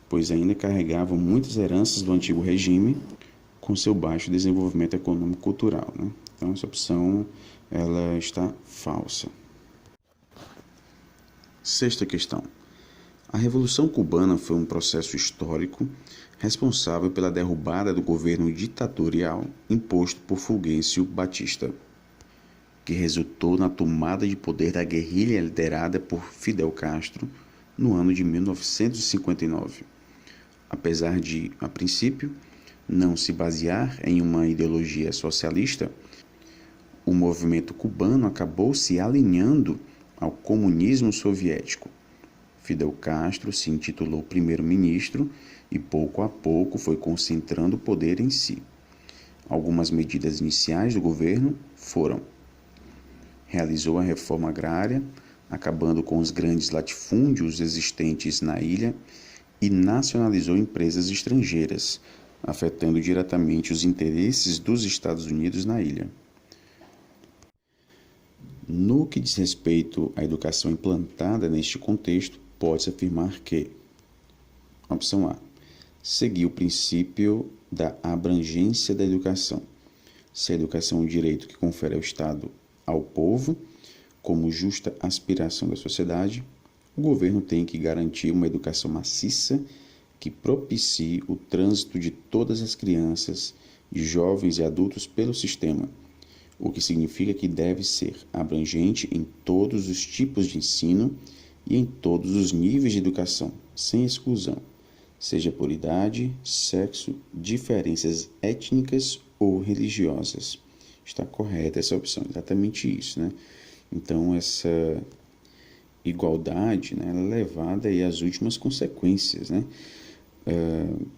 Pois ainda carregavam muitas heranças do antigo regime com seu baixo desenvolvimento econômico-cultural, né? Então essa opção ela está falsa. Sexta questão. A Revolução Cubana foi um processo histórico responsável pela derrubada do governo ditatorial imposto por Fulgêncio Batista, que resultou na tomada de poder da guerrilha liderada por Fidel Castro no ano de 1959. Apesar de, a princípio, não se basear em uma ideologia socialista, o movimento cubano acabou se alinhando ao comunismo soviético. Fidel Castro se intitulou primeiro-ministro e pouco a pouco foi concentrando o poder em si. Algumas medidas iniciais do governo foram: realizou a reforma agrária, acabando com os grandes latifúndios existentes na ilha, e nacionalizou empresas estrangeiras, afetando diretamente os interesses dos Estados Unidos na ilha. No que diz respeito à educação implantada neste contexto, pode-se afirmar que: opção A, seguiu o princípio da abrangência da educação. Se a educação é um direito que confere ao Estado ao povo, como justa aspiração da sociedade, o governo tem que garantir uma educação maciça que propicie o trânsito de todas as crianças, de jovens e adultos pelo sistema, o que significa que deve ser abrangente em todos os tipos de ensino e em todos os níveis de educação, sem exclusão, seja por idade, sexo, diferenças étnicas ou religiosas. Está correta essa opção, exatamente isso, né? Então, essa igualdade, né, ela é levada aí às últimas consequências, né?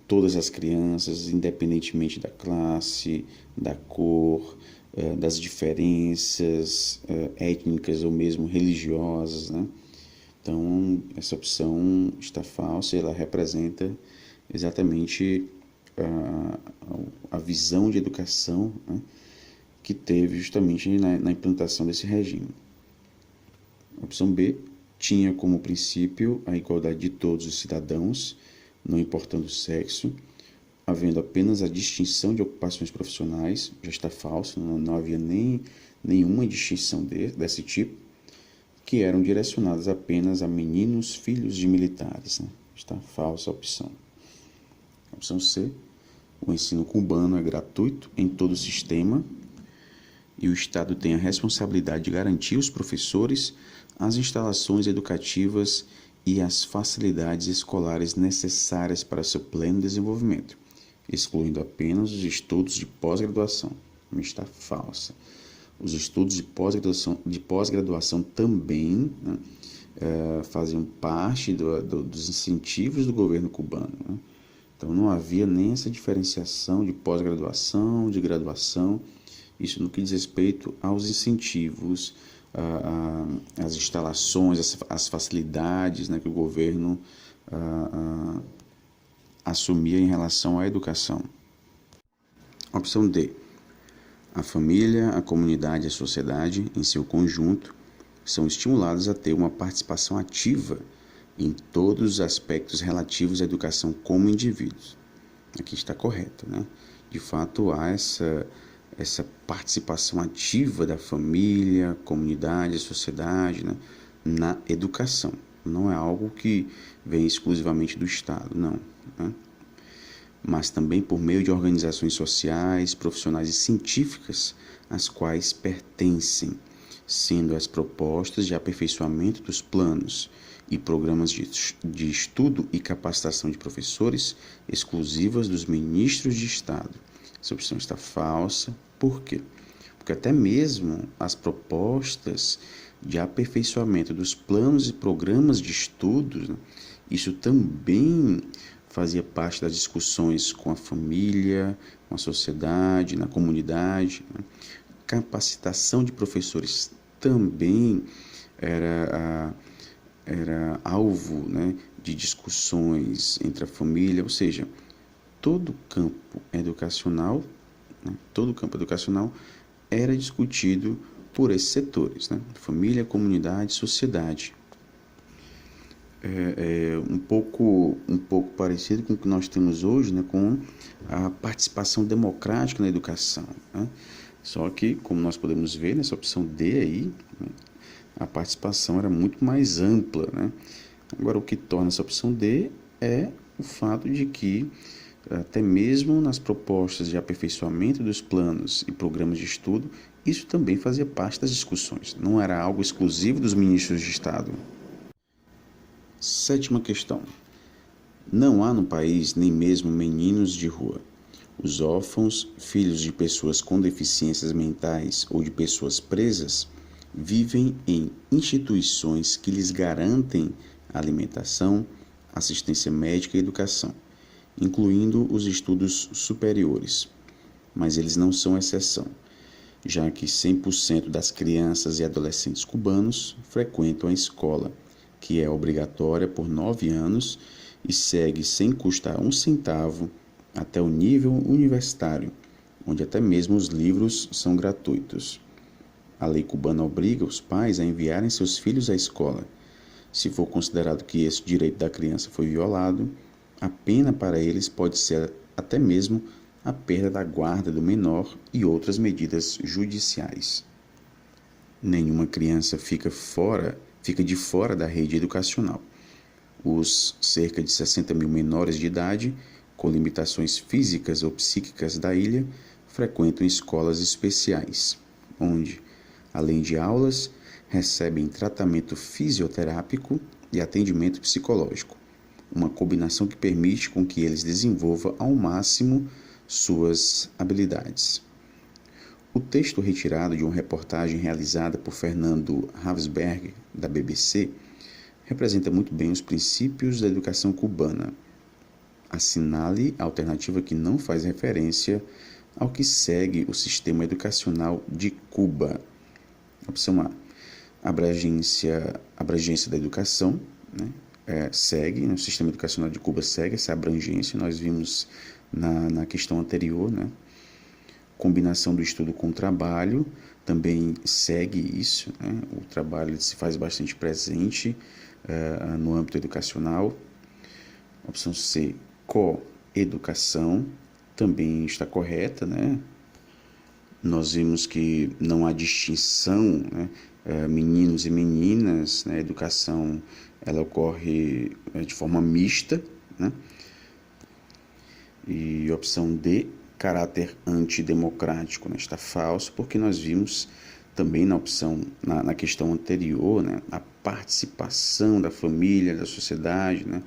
Todas as crianças, independentemente da classe, da cor, das diferenças étnicas ou mesmo religiosas, né? Então, essa opção está falsa e ela representa exatamente a visão de educação, né, que teve justamente na implantação desse regime. A opção B tinha como princípio a igualdade de todos os cidadãos, não importando o sexo, havendo apenas a distinção de ocupações profissionais. Já está falso, não havia nenhuma distinção desse tipo, que eram direcionadas apenas a meninos filhos de militares, né? Está falsa a opção. A opção C, o ensino cubano é gratuito em todo o sistema e o Estado tem a responsabilidade de garantir aos professores as instalações educativas e as facilidades escolares necessárias para seu pleno desenvolvimento, excluindo apenas os estudos de pós-graduação. Está falsa. Os estudos de pós-graduação também, né, faziam parte dos incentivos do governo cubano, né? Então não havia nem essa diferenciação de pós-graduação, de graduação, isso no que diz respeito aos incentivos, às instalações, às facilidades, né, que o governo assumia em relação à educação. Opção D. A família, a comunidade e a sociedade, em seu conjunto, são estimulados a ter uma participação ativa em todos os aspectos relativos à educação como indivíduos. Aqui está correto, né? De fato, há essa participação ativa da família, comunidade, sociedade, né, na educação. Não é algo que vem exclusivamente do Estado, não, né? Mas também por meio de organizações sociais, profissionais e científicas, às quais pertencem, sendo as propostas de aperfeiçoamento dos planos e programas de estudo e capacitação de professores exclusivas dos ministros de Estado. Essa opção está falsa. Por quê? Porque até mesmo as propostas de aperfeiçoamento dos planos e programas de estudos, né, isso também fazia parte das discussões com a família, com a sociedade, na comunidade, né? Capacitação de professores também era alvo, né, de discussões entre a família, ou seja, todo o campo educacional, né, todo o campo educacional era discutido por esses setores, né? Família, comunidade, sociedade. Um pouco parecido com o que nós temos hoje, né, com a participação democrática na educação, né? Só que, como nós podemos ver nessa opção D aí, né, a participação era muito mais ampla, né? Agora, o que torna essa opção D é o fato de que, até mesmo nas propostas de aperfeiçoamento dos planos e programas de estudo, isso também fazia parte das discussões, não era algo exclusivo dos ministros de Estado. Sétima questão. Não há no país nem mesmo meninos de rua. Os órfãos, filhos de pessoas com deficiências mentais ou de pessoas presas, vivem em instituições que lhes garantem alimentação, assistência médica e educação, incluindo os estudos superiores. Mas eles não são exceção, já que 100% das crianças e adolescentes cubanos frequentam a escola, que é obrigatória por 9 anos e segue sem custar um centavo até o nível universitário, onde até mesmo os livros são gratuitos. A lei cubana obriga os pais a enviarem seus filhos à escola. Se for considerado que esse direito da criança foi violado, a pena para eles pode ser até mesmo a perda da guarda do menor e outras medidas judiciais. Nenhuma criança fica de fora da rede educacional. Os cerca de 60 mil menores de idade, com limitações físicas ou psíquicas da ilha, frequentam escolas especiais, onde, além de aulas, recebem tratamento fisioterápico e atendimento psicológico, uma combinação que permite com que eles desenvolvam ao máximo suas habilidades. O texto retirado de uma reportagem realizada por Fernando Havsberg, da BBC, representa muito bem os princípios da educação cubana. Assinale a alternativa que não faz referência ao que segue o sistema educacional de Cuba. Opção A, abrangência da educação, né? Segue, o sistema educacional de Cuba segue essa abrangência, nós vimos na questão anterior, né? Combinação do estudo com o trabalho, também segue isso, né? O trabalho se faz bastante presente no âmbito educacional. Opção C, coeducação, também está correta, né? Nós vimos que não há distinção, né? Meninos e meninas, né? A educação ela ocorre de forma mista, né? E opção D, caráter antidemocrático, né? Está falso, porque nós vimos também na questão anterior, né? A participação da família, da sociedade, né?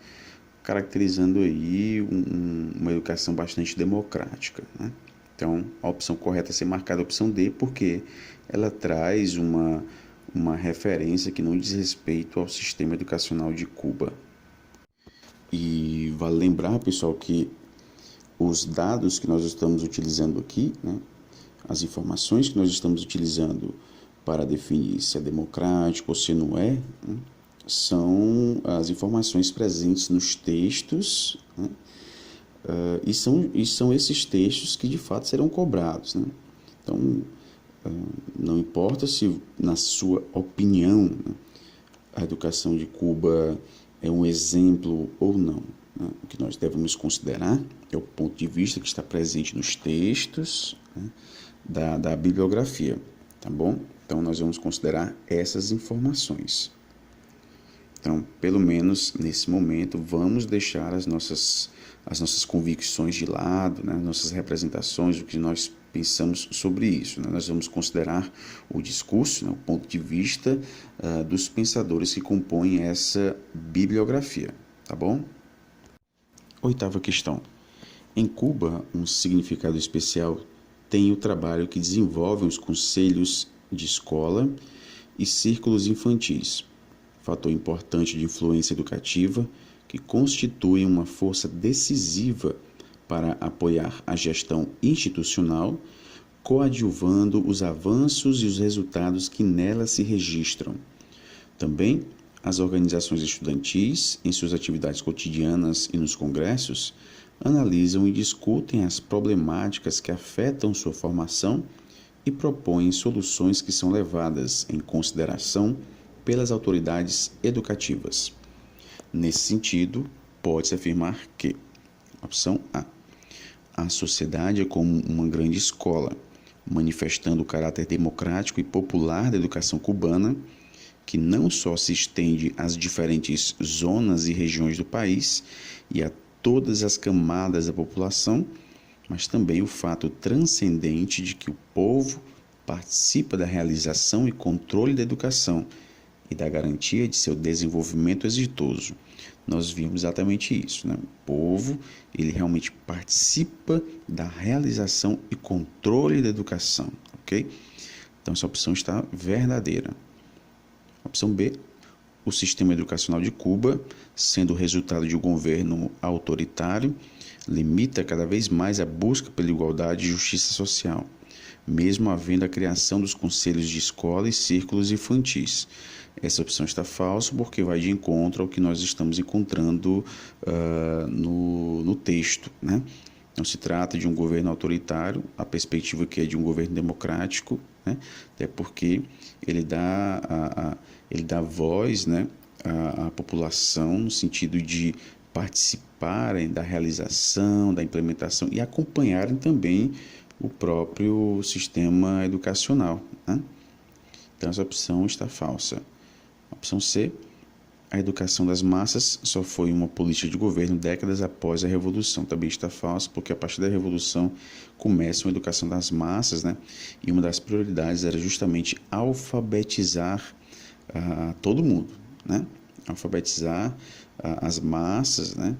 Caracterizando aí uma educação bastante democrática, né? Então, a opção correta é ser marcada a opção D, porque ela traz uma referência que não diz respeito ao sistema educacional de Cuba. E vale lembrar, pessoal, que os dados que nós estamos utilizando aqui, né, as informações que nós estamos utilizando para definir se é democrático ou se não é, né, são as informações presentes nos textos, né, e são esses textos que de fato serão cobrados, né? Então, não importa se, na sua opinião, né, a educação de Cuba é um exemplo ou não, né? O que nós devemos considerar é o ponto de vista que está presente nos textos, né, da bibliografia, tá bom? Então, nós vamos considerar essas informações. Então, pelo menos nesse momento, vamos deixar as nossas convicções de lado, né? Nossas representações, o que nós pensamos sobre isso, né? Nós vamos considerar o discurso, né? O ponto de vista dos pensadores que compõem essa bibliografia, tá bom? Oitava questão. Em Cuba, um significado especial tem o trabalho que desenvolvem os conselhos de escola e círculos infantis, fator importante de influência educativa que constitui uma força decisiva para apoiar a gestão institucional, coadjuvando os avanços e os resultados que nela se registram. Também, as organizações estudantis, em suas atividades cotidianas e nos congressos, analisam e discutem as problemáticas que afetam sua formação e propõem soluções que são levadas em consideração pelas autoridades educativas. Nesse sentido, pode-se afirmar que, opção A sociedade é como uma grande escola, manifestando o caráter democrático e popular da educação cubana, que não só se estende às diferentes zonas e regiões do país e a todas as camadas da população, mas também o fato transcendente de que o povo participa da realização e controle da educação e da garantia de seu desenvolvimento exitoso. Nós vimos exatamente isso, né? O povo, ele realmente participa da realização e controle da educação, ok? Então, essa opção está verdadeira. Opção B, o sistema educacional de Cuba, sendo o resultado de um governo autoritário, limita cada vez mais a busca pela igualdade e justiça social, mesmo havendo a criação dos conselhos de escola e círculos infantis. Essa opção está falsa porque vai de encontro ao que nós estamos encontrando no texto, né? Não se trata de um governo autoritário, a perspectiva que é de um governo democrático, né? Até porque ele dá voz, né, à população no sentido de participarem da realização, da implementação e acompanharem também o próprio sistema educacional, né? Então, essa opção está falsa. Opção C, a educação das massas só foi uma política de governo décadas após a Revolução. Também está falso, porque a partir da Revolução começa a educação das massas, né? E uma das prioridades era justamente alfabetizar todo mundo, né? Alfabetizar as massas, né?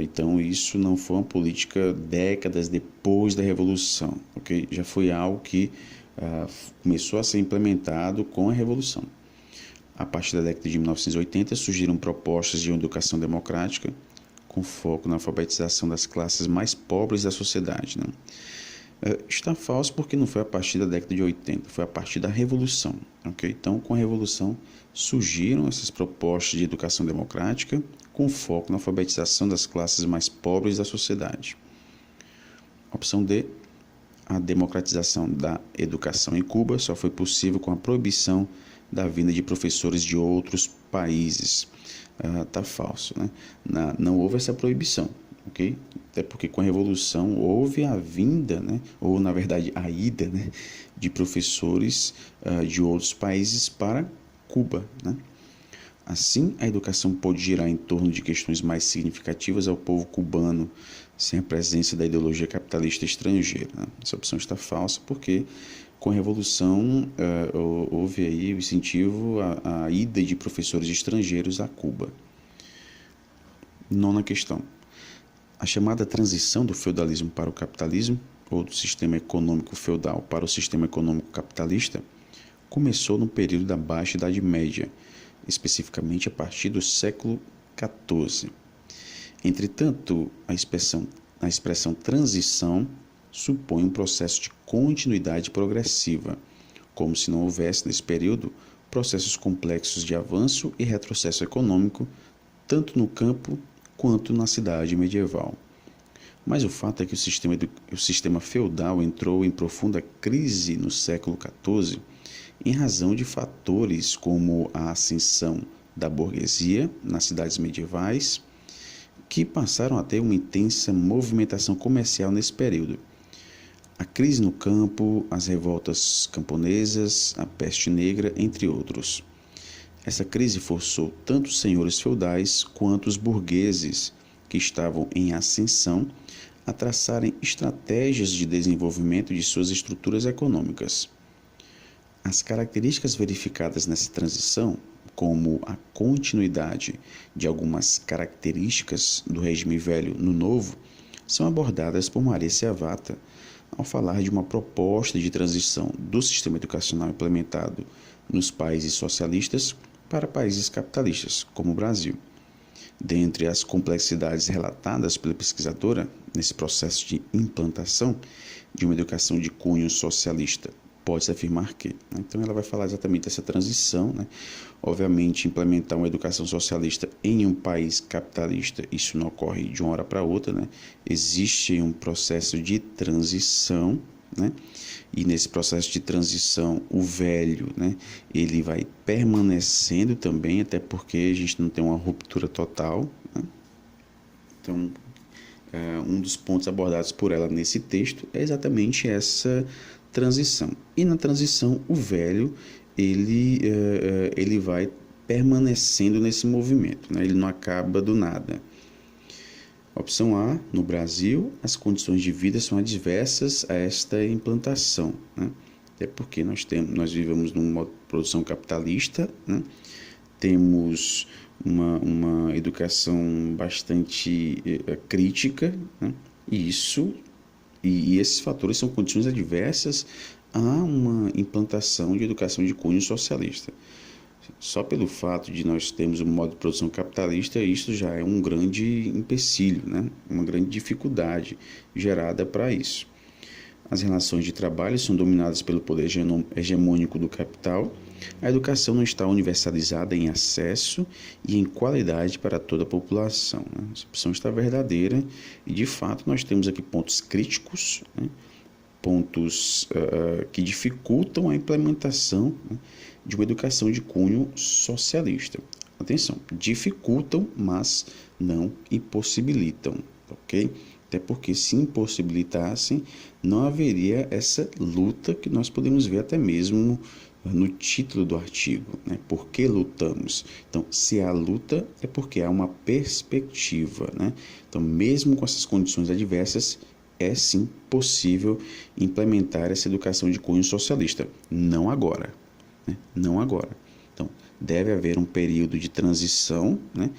Então, isso não foi uma política décadas depois da Revolução, ok? Já foi algo que começou a ser implementado com a Revolução. A partir da década de 1980, surgiram propostas de uma educação democrática com foco na alfabetização das classes mais pobres da sociedade, né? Está falso porque não foi a partir da década de 80, foi a partir da Revolução. Okay? Então, com a Revolução, surgiram essas propostas de educação democrática com foco na alfabetização das classes mais pobres da sociedade. Opção D. A democratização da educação em Cuba só foi possível com a proibição da vinda de professores de outros países. Tá falso, né? Não houve essa proibição, ok? Até porque com a Revolução houve a vinda, né? Ou na verdade a ida, né? De professores de outros países para Cuba, né? Assim, a educação pôde girar em torno de questões mais significativas ao povo cubano, sem a presença da ideologia capitalista estrangeira, né? Essa opção está falsa porque com a Revolução houve aí o incentivo à ida de professores estrangeiros a Cuba. Nona questão. A chamada transição do feudalismo para o capitalismo, ou do sistema econômico feudal para o sistema econômico capitalista, começou no período da Baixa Idade Média, especificamente a partir do século XIV. Entretanto, a expressão transição supõe um processo de continuidade progressiva, como se não houvesse nesse período processos complexos de avanço e retrocesso econômico, tanto no campo quanto na cidade medieval. Mas o fato é que o sistema feudal entrou em profunda crise no século XIV, em razão de fatores como a ascensão da burguesia nas cidades medievais, que passaram a ter uma intensa movimentação comercial nesse período. A crise no campo, as revoltas camponesas, a peste negra, entre outros. Essa crise forçou tanto os senhores feudais quanto os burgueses, que estavam em ascensão, a traçarem estratégias de desenvolvimento de suas estruturas econômicas. As características verificadas nessa transição, como a continuidade de algumas características do regime velho no novo, são abordadas por Maria Schiavata ao falar de uma proposta de transição do sistema educacional implementado nos países socialistas para países capitalistas, como o Brasil. Dentre as complexidades relatadas pela pesquisadora nesse processo de implantação de uma educação de cunho socialista, pode-se afirmar que, né? Então ela vai falar exatamente dessa transição, né? Obviamente, implementar uma educação socialista em um país capitalista, isso não ocorre de uma hora para outra, né? Existe um processo de transição, né? E nesse processo de transição, o velho, né? Ele vai permanecendo também, até porque a gente não tem uma ruptura total, né? Então, um dos pontos abordados por ela nesse texto é exatamente essa transição. E na transição, o velho, ele vai permanecendo nesse movimento, né? Ele não acaba do nada. Opção A, no Brasil, as condições de vida são adversas a esta implantação, né? Até porque nós vivemos num modo de produção capitalista, né? Temos uma educação bastante crítica, né? E esses fatores são condições adversas a uma implantação de educação de cunho socialista. Só pelo fato de nós termos um modo de produção capitalista, isso já é um grande empecilho, né? Uma grande dificuldade gerada para isso. As relações de trabalho são dominadas pelo poder hegemônico do capital. A educação não está universalizada em acesso e em qualidade para toda a população, né? Essa opção está verdadeira e, de fato, nós temos aqui pontos críticos, né? Pontos que dificultam a implementação, né, de uma educação de cunho socialista. Atenção, dificultam, mas não impossibilitam, ok? Até porque se impossibilitassem, não haveria essa luta que nós podemos ver até mesmo no título do artigo, né? Por que lutamos? Então, se há luta, é porque há uma perspectiva, né? Então, mesmo com essas condições adversas, é sim possível implementar essa educação de cunho socialista. Não agora, né? Não agora. Então, deve haver um período de transição, né?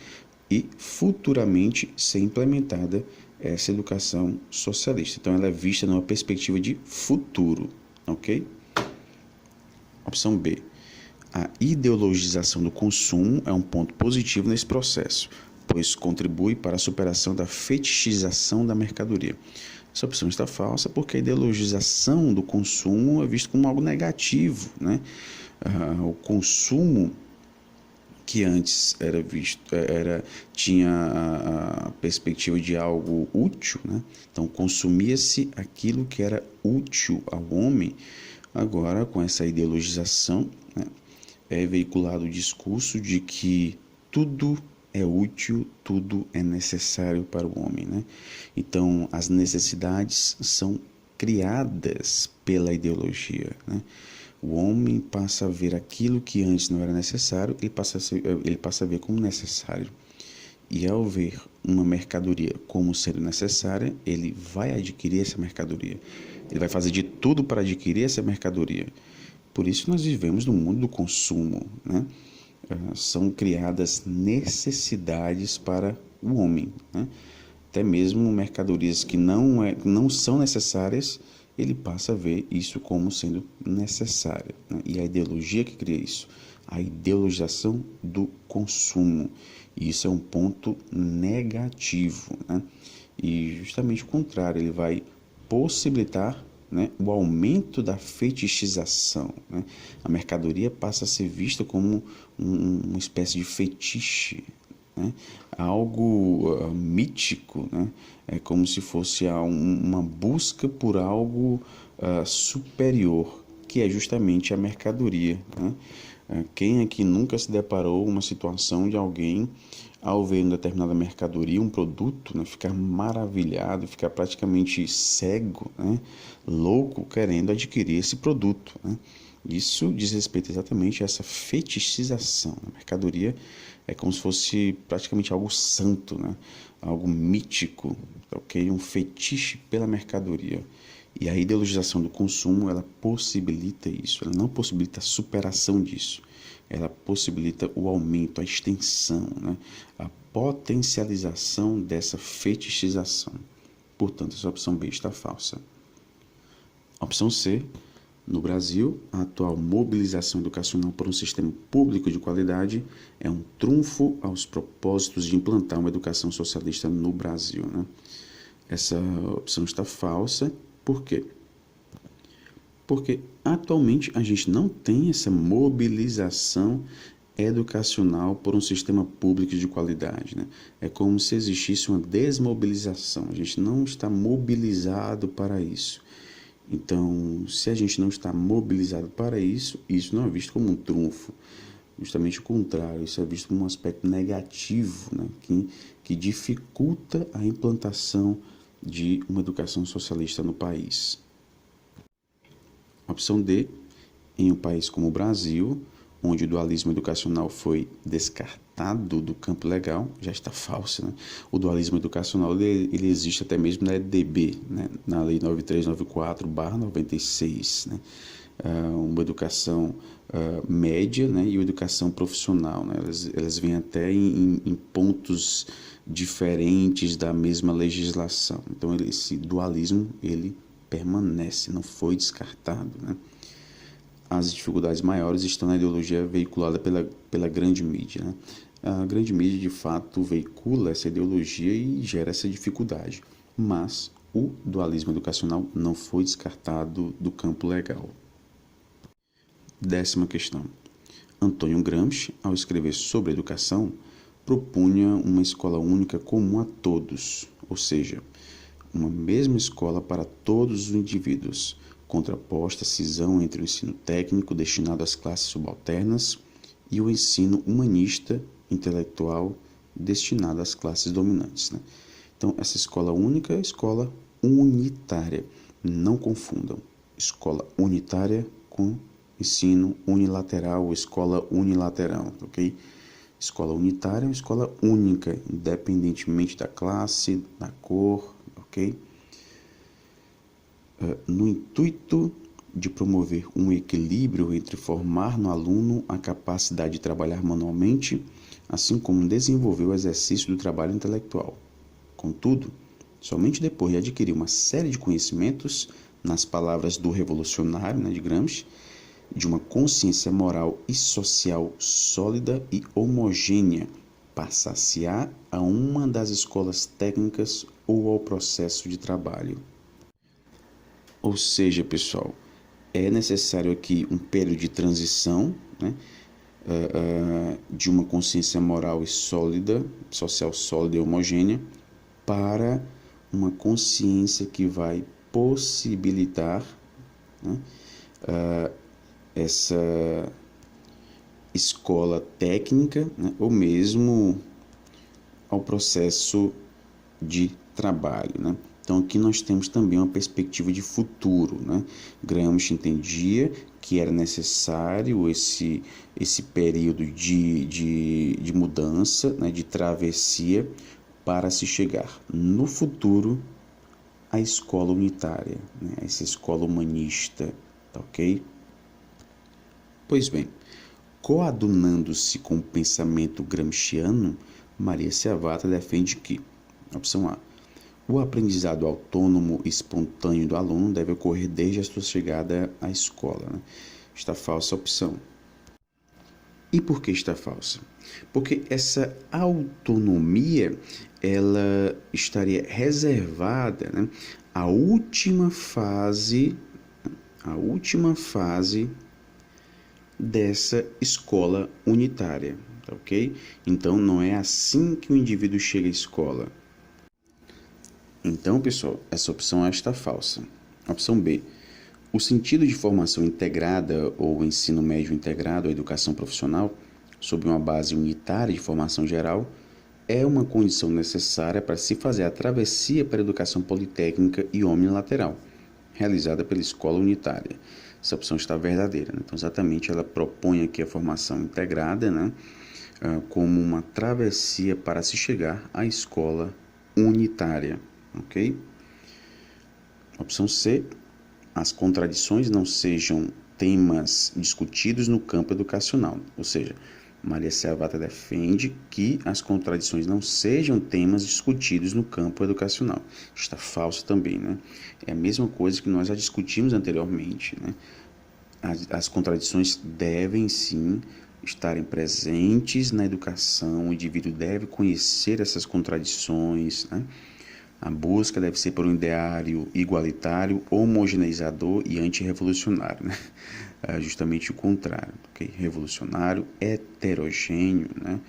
E futuramente ser implementada essa educação socialista. Então, ela é vista numa perspectiva de futuro, ok? Opção B. A ideologização do consumo é um ponto positivo nesse processo, pois contribui para a superação da fetichização da mercadoria. Essa opção está falsa porque a ideologização do consumo é visto como algo negativo, né? O consumo que antes era visto, tinha a perspectiva de algo útil, né? Então consumia-se aquilo que era útil ao homem. Agora, com essa ideologização, né, é veiculado o discurso de que tudo é útil, tudo é necessário para o homem, né? Então, as necessidades são criadas pela ideologia, né? O homem passa a ver aquilo que antes não era necessário, ele passa a ver como necessário. E ao ver uma mercadoria como sendo necessária, ele vai adquirir essa mercadoria. Ele vai fazer de tudo para adquirir essa mercadoria. Por isso nós vivemos no mundo do consumo, né? São criadas necessidades para o homem, né? Até mesmo mercadorias que não são necessárias, ele passa a ver isso como sendo necessário, né? E a ideologia que cria isso, a ideologização do consumo. E isso é um ponto negativo, né? E justamente o contrário, ele vai possibilitar, né, o aumento da fetichização, né? A mercadoria passa a ser vista como uma espécie de fetiche, né? Algo mítico, né? É como se fosse uma busca por algo superior, que é justamente a mercadoria, né? Quem aqui nunca se deparou com uma situação de alguém, ao ver uma determinada mercadoria, um produto, né, ficar maravilhado, ficar praticamente cego, né, louco, querendo adquirir esse produto, né? Isso diz respeito exatamente a essa fetichização. A mercadoria é como se fosse praticamente algo santo, né? Algo mítico, ok? Um fetiche pela mercadoria. E a ideologização do consumo, ela possibilita isso, ela não possibilita a superação disso, ela possibilita o aumento, a extensão, né? A potencialização dessa fetichização. Portanto, essa opção B está falsa. Opção C. No Brasil, a atual mobilização educacional por um sistema público de qualidade é um trunfo aos propósitos de implantar uma educação socialista no Brasil, né? Essa opção está falsa. Por quê? Porque atualmente a gente não tem essa mobilização educacional por um sistema público de qualidade, né? É como se existisse uma desmobilização. A gente não está mobilizado para isso. Então, se a gente não está mobilizado para isso, isso não é visto como um trunfo. Justamente o contrário, isso é visto como um aspecto negativo, né? Que dificulta a implantação de uma educação socialista no país. Opção D. Em um país como o Brasil, onde o dualismo educacional foi descartado do campo legal, já está falso, né? O dualismo educacional ele existe até mesmo na EDB, né? Na Lei 9394/96, né? Uma educação média, né? E uma educação profissional, né? Elas vêm até em pontos diferentes da mesma legislação. Então, esse dualismo ele permanece, não foi descartado, né? As dificuldades maiores estão na ideologia veiculada pela grande mídia, né? A grande mídia, de fato, veicula essa ideologia e gera essa dificuldade. Mas o dualismo educacional não foi descartado do campo legal. 10ª questão. Antônio Gramsci, ao escrever sobre educação, propunha uma escola única comum a todos, ou seja, uma mesma escola para todos os indivíduos, contraposta à cisão entre o ensino técnico destinado às classes subalternas e o ensino humanista intelectual destinado às classes dominantes, né? Então, essa escola única é a escola unitária. Não confundam escola unitária com ensino unilateral ou escola unilateral, ok? Escola unitária é uma escola única, independentemente da classe, da cor, ok? No intuito de promover um equilíbrio entre formar no aluno a capacidade de trabalhar manualmente, assim como desenvolver o exercício do trabalho intelectual. Contudo, somente depois de adquirir uma série de conhecimentos, nas palavras do revolucionário, né, de Gramsci, de uma consciência moral e social sólida e homogênea, passar-se-á a uma das escolas técnicas ou ao processo de trabalho. Ou seja, pessoal, é necessário aqui um período de transição, né, de uma consciência moral e sólida, social sólida e homogênea, para uma consciência que vai possibilitar, né, essa escola técnica, né, ou mesmo ao processo de trabalho, né? Então aqui nós temos também uma perspectiva de futuro, né? Gramsci entendia que era necessário esse período de mudança, né, de travessia, para se chegar no futuro à escola unitária, né, essa escola humanista, tá ok? Pois bem, coadunando-se com o pensamento gramsciano, Maria Servata defende que, opção A, o aprendizado autônomo e espontâneo do aluno deve ocorrer desde a sua chegada à escola, né? Está falsa a opção. E por que está falsa? Porque essa autonomia, ela estaria reservada, né, à última fase dessa escola unitária, tá ok? Então, não é assim que o indivíduo chega à escola. Então, pessoal, essa opção A está falsa. Opção B. O sentido de formação integrada ou ensino médio integrado ou educação profissional, sob uma base unitária de formação geral, é uma condição necessária para se fazer a travessia para a educação politécnica e omnilateral, realizada pela escola unitária. Essa opção está verdadeira, né? Então, exatamente, ela propõe aqui a formação integrada, né, como uma travessia para se chegar à escola unitária, ok? Opção C, as contradições não sejam temas discutidos no campo educacional, ou seja, Maria Servata defende que as contradições não sejam temas discutidos no campo educacional. Está falso também, né? É a mesma coisa que nós já discutimos anteriormente, né? As contradições devem sim estarem presentes na educação, o indivíduo deve conhecer essas contradições, né? A busca deve ser por um ideário igualitário, homogeneizador e antirrevolucionário, né? Justamente o contrário, okay? Revolucionário, heterogêneo, né?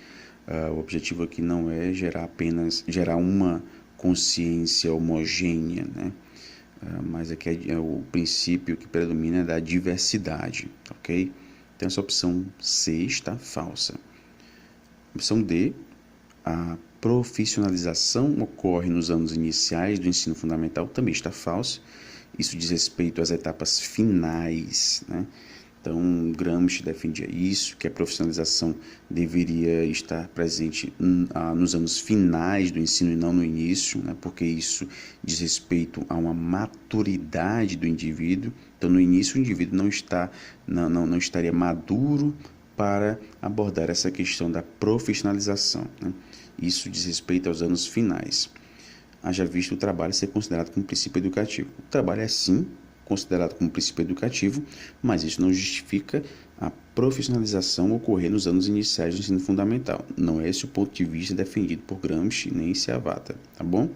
O objetivo aqui não é gerar uma consciência homogênea, né? Mas aqui é o princípio que predomina da diversidade, ok? Então essa opção C está falsa. Opção D, a profissionalização ocorre nos anos iniciais do ensino fundamental, também está falso. Isso diz respeito às etapas finais, né? Então, Gramsci defendia isso, que a profissionalização deveria estar presente nos anos finais do ensino e não no início, né? Porque isso diz respeito a uma maturidade do indivíduo. Então, no início, o indivíduo não estaria maduro para abordar essa questão da profissionalização, né? Isso diz respeito aos anos finais. Haja visto o trabalho ser considerado como princípio educativo. O trabalho é sim considerado como princípio educativo, mas isso não justifica a profissionalização ocorrer nos anos iniciais do ensino fundamental. Não é esse o ponto de vista defendido por Gramsci nem Servata, tá bom?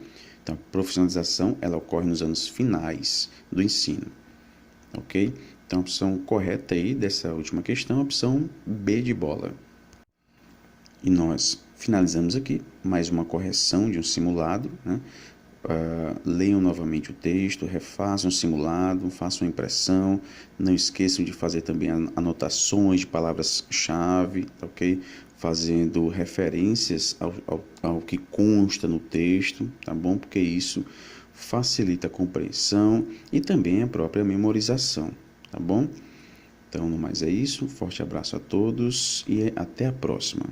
Então, a profissionalização ela ocorre nos anos finais do ensino, ok? Então, a opção correta aí dessa última questão é a opção B de bola. E nós finalizamos aqui mais uma correção de um simulado, né? Leiam novamente o texto, refaçam o simulado, façam a impressão, não esqueçam de fazer também anotações de palavras-chave, ok? Fazendo referências ao que consta no texto, tá bom? Porque isso facilita a compreensão e também a própria memorização, tá bom? Então, no mais é isso, forte abraço a todos e até a próxima.